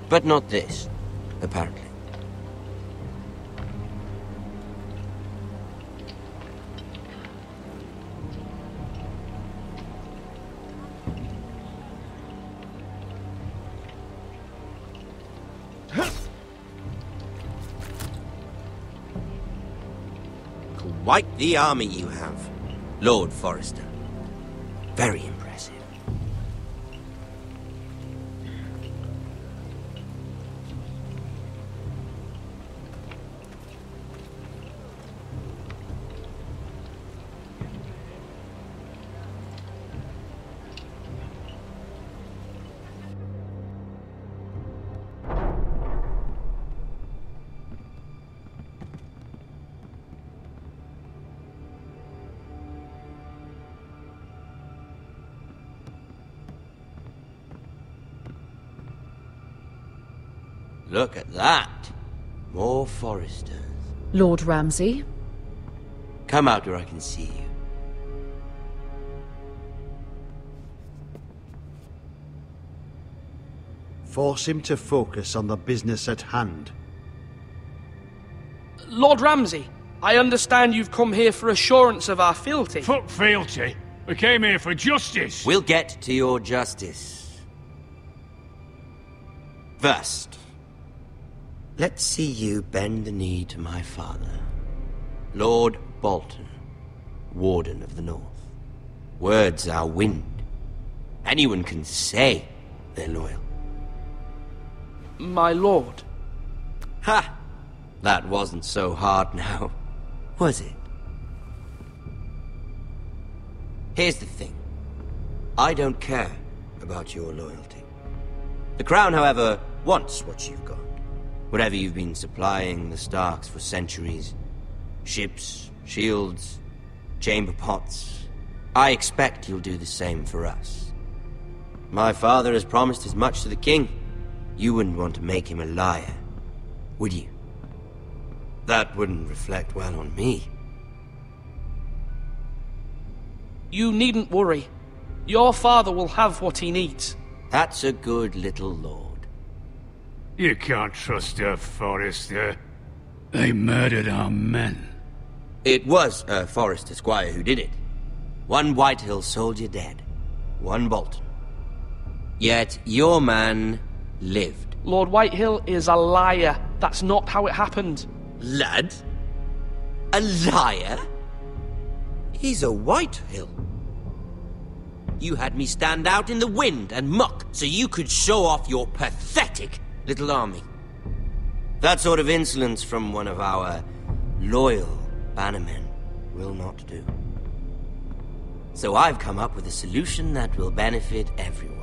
But not this, apparently. Quite the army you have, Lord Forrester. Very impressive. Look at that. More Forresters. Lord Ramsay? Come out where I can see you. Force him to focus on the business at hand. Lord Ramsay, I understand you've come here for assurance of our fealty. Fuck fealty. We came here for justice. We'll get to your justice. First, let's see you bend the knee to my father, Lord Bolton, Warden of the North. Words are wind. Anyone can say they're loyal. My lord. Ha! That wasn't so hard now, was it? Here's the thing. I don't care about your loyalty. The Crown, however, wants what you've got. Whatever you've been supplying the Starks for centuries. Ships, shields, chamber pots. I expect you'll do the same for us. My father has promised as much to the king. You wouldn't want to make him a liar, would you? That wouldn't reflect well on me. You needn't worry. Your father will have what he needs. That's a good little lord. You can't trust her, Forrester. They murdered our men. It was a Forrester squire who did it. One Whitehill soldier dead. One Bolton. Yet your man lived. Lord Whitehill is a liar. That's not how it happened. Lad? A liar? He's a Whitehill. You had me stand out in the wind and muck so you could show off your pathetic little army. That sort of insolence from one of our loyal bannermen will not do. So I've come up with a solution that will benefit everyone.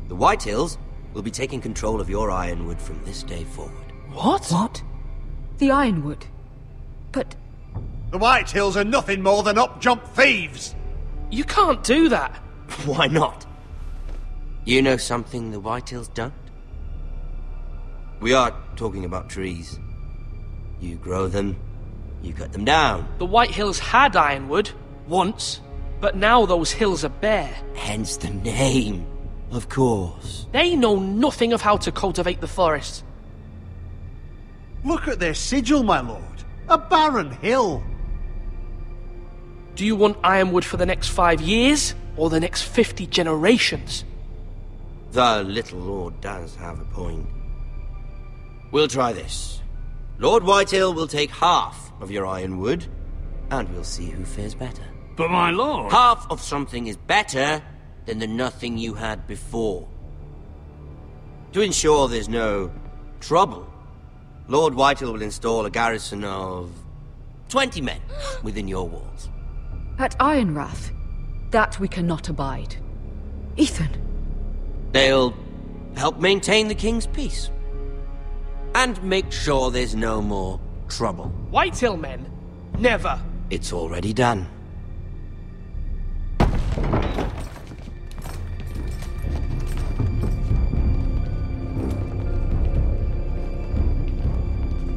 The Whitehills will be taking control of your Ironwood from this day forward. What? What? The Ironwood? But... The Whitehills are nothing more than up-jump thieves! You can't do that! Why not? You know something the Whitehills don't? We are talking about trees. You grow them, you cut them down. The Whitehills had Ironwood, once, but now those hills are bare. Hence the name, of course. They know nothing of how to cultivate the forest. Look at their sigil, my lord. A barren hill. Do you want Ironwood for the next 5 years, or the next 50 generations? The little lord does have a point. We'll try this. Lord Whitehill will take half of your Ironwood, and we'll see who fares better. But my lord... Half of something is better than the nothing you had before. To ensure there's no trouble, Lord Whitehill will install a garrison of 20 men within your walls. At Ironrath? That we cannot abide. Ethan. They'll help maintain the king's peace. And make sure there's no more trouble. Whitehill men? Never. It's already done.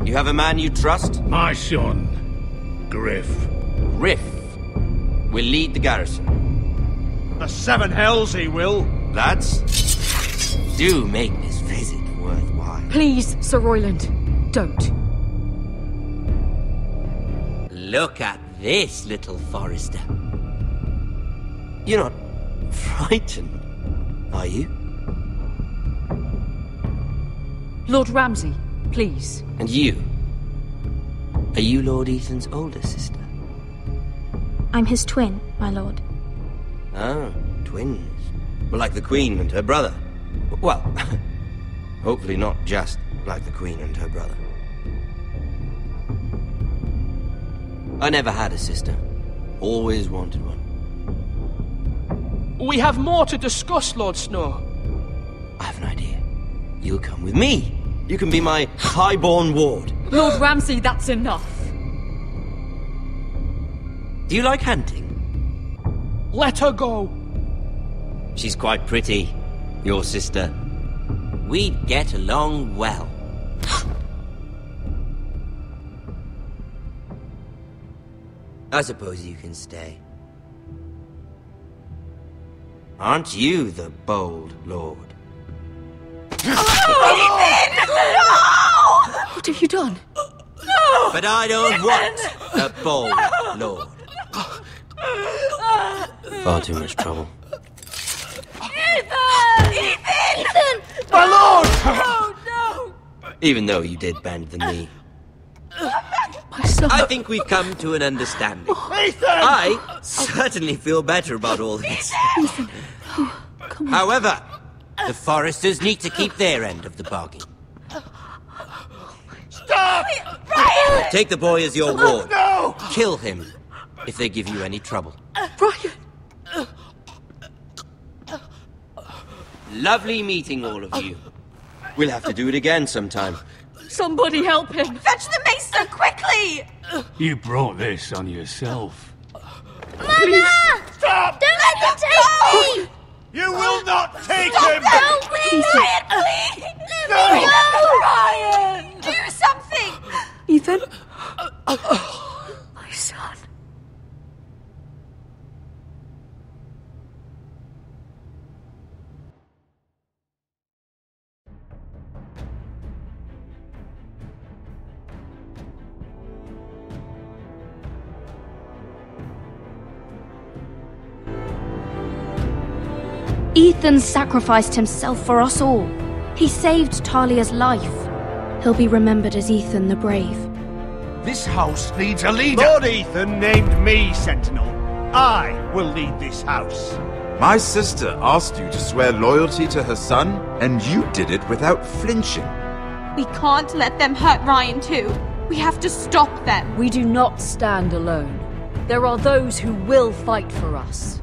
You have a man you trust? My son, Griff. Griff will lead the garrison. The Seven Hells he will. Lads, do make this visit worthwhile. Please, Sir Royland, don't. Look at this, little Forrester. You're not frightened, are you? Lord Ramsay, please. And you? Are you Lord Ethan's older sister? I'm his twin, my lord. Ah, twins. Well, like the Queen and her brother. Well, hopefully not just like the Queen and her brother. I never had a sister. Always wanted one. We have more to discuss, Lord Snow. I have an idea. You'll come with me. You can be my highborn ward. Lord Ramsay, that's enough. Do you like hunting? Let her go. She's quite pretty, your sister. We'd get along well. I suppose you can stay. Aren't you the bold lord? What have you done? No! But I don't want a bold lord. Far too much trouble. Ethan! My lord! Oh, no! Even though you did bend the knee. My son. I think we've come to an understanding. I certainly feel better about all this. Ethan. Oh, come on. However, the Foresters need to keep their end of the bargain. Stop! Ryan! Take the boy as your ward. No! Kill him if they give you any trouble. Ryan! Lovely meeting all of you. We'll have to do it again sometime. Somebody help him! Fetch the maester quickly! You brought this on yourself. Mama! Stop! Don't let them take me! You will not take Stop, him! help me! Ryan, please! No! Ryan! Do something! Ethan? My son. Ethan sacrificed himself for us all. He saved Talia's life. He'll be remembered as Ethan the Brave. This house needs a leader. Lord Ethan named me Sentinel. I will lead this house. My sister asked you to swear loyalty to her son, and you did it without flinching. We can't let them hurt Ryan too. We have to stop them. We do not stand alone. There are those who will fight for us.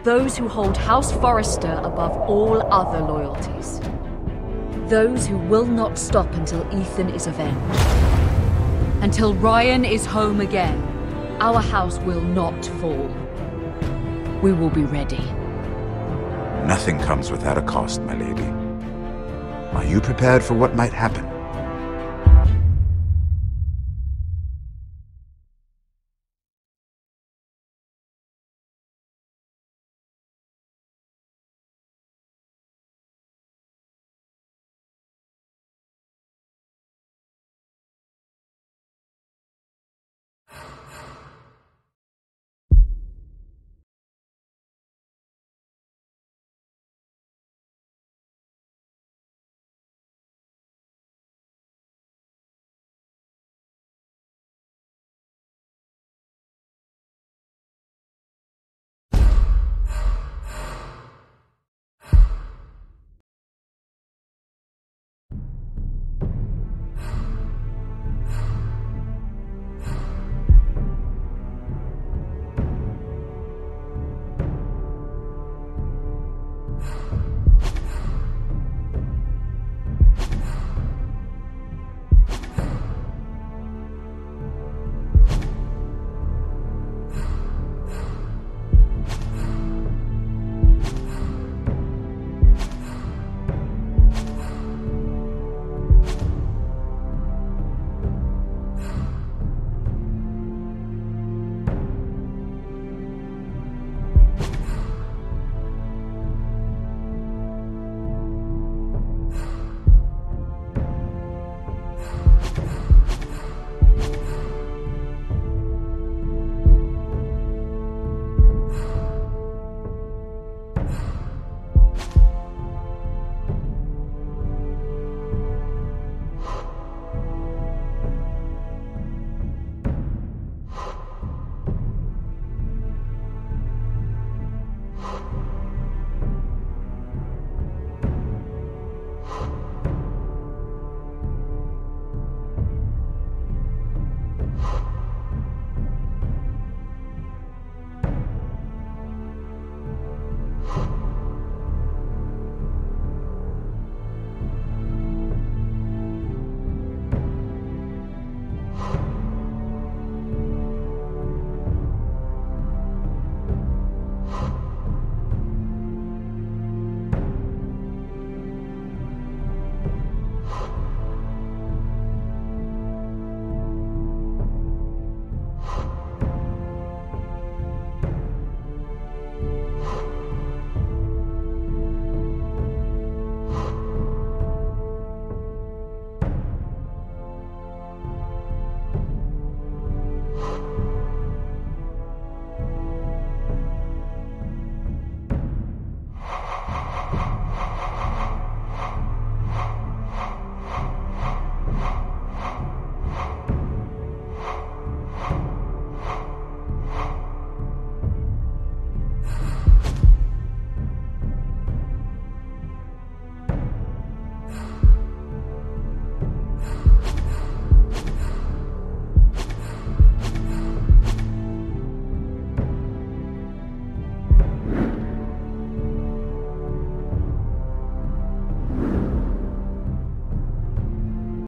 Those who hold House Forrester above all other loyalties. Those who will not stop until Ethan is avenged. Until Ryan is home again, our house will not fall. We will be ready. Nothing comes without a cost, my lady. Are you prepared for what might happen?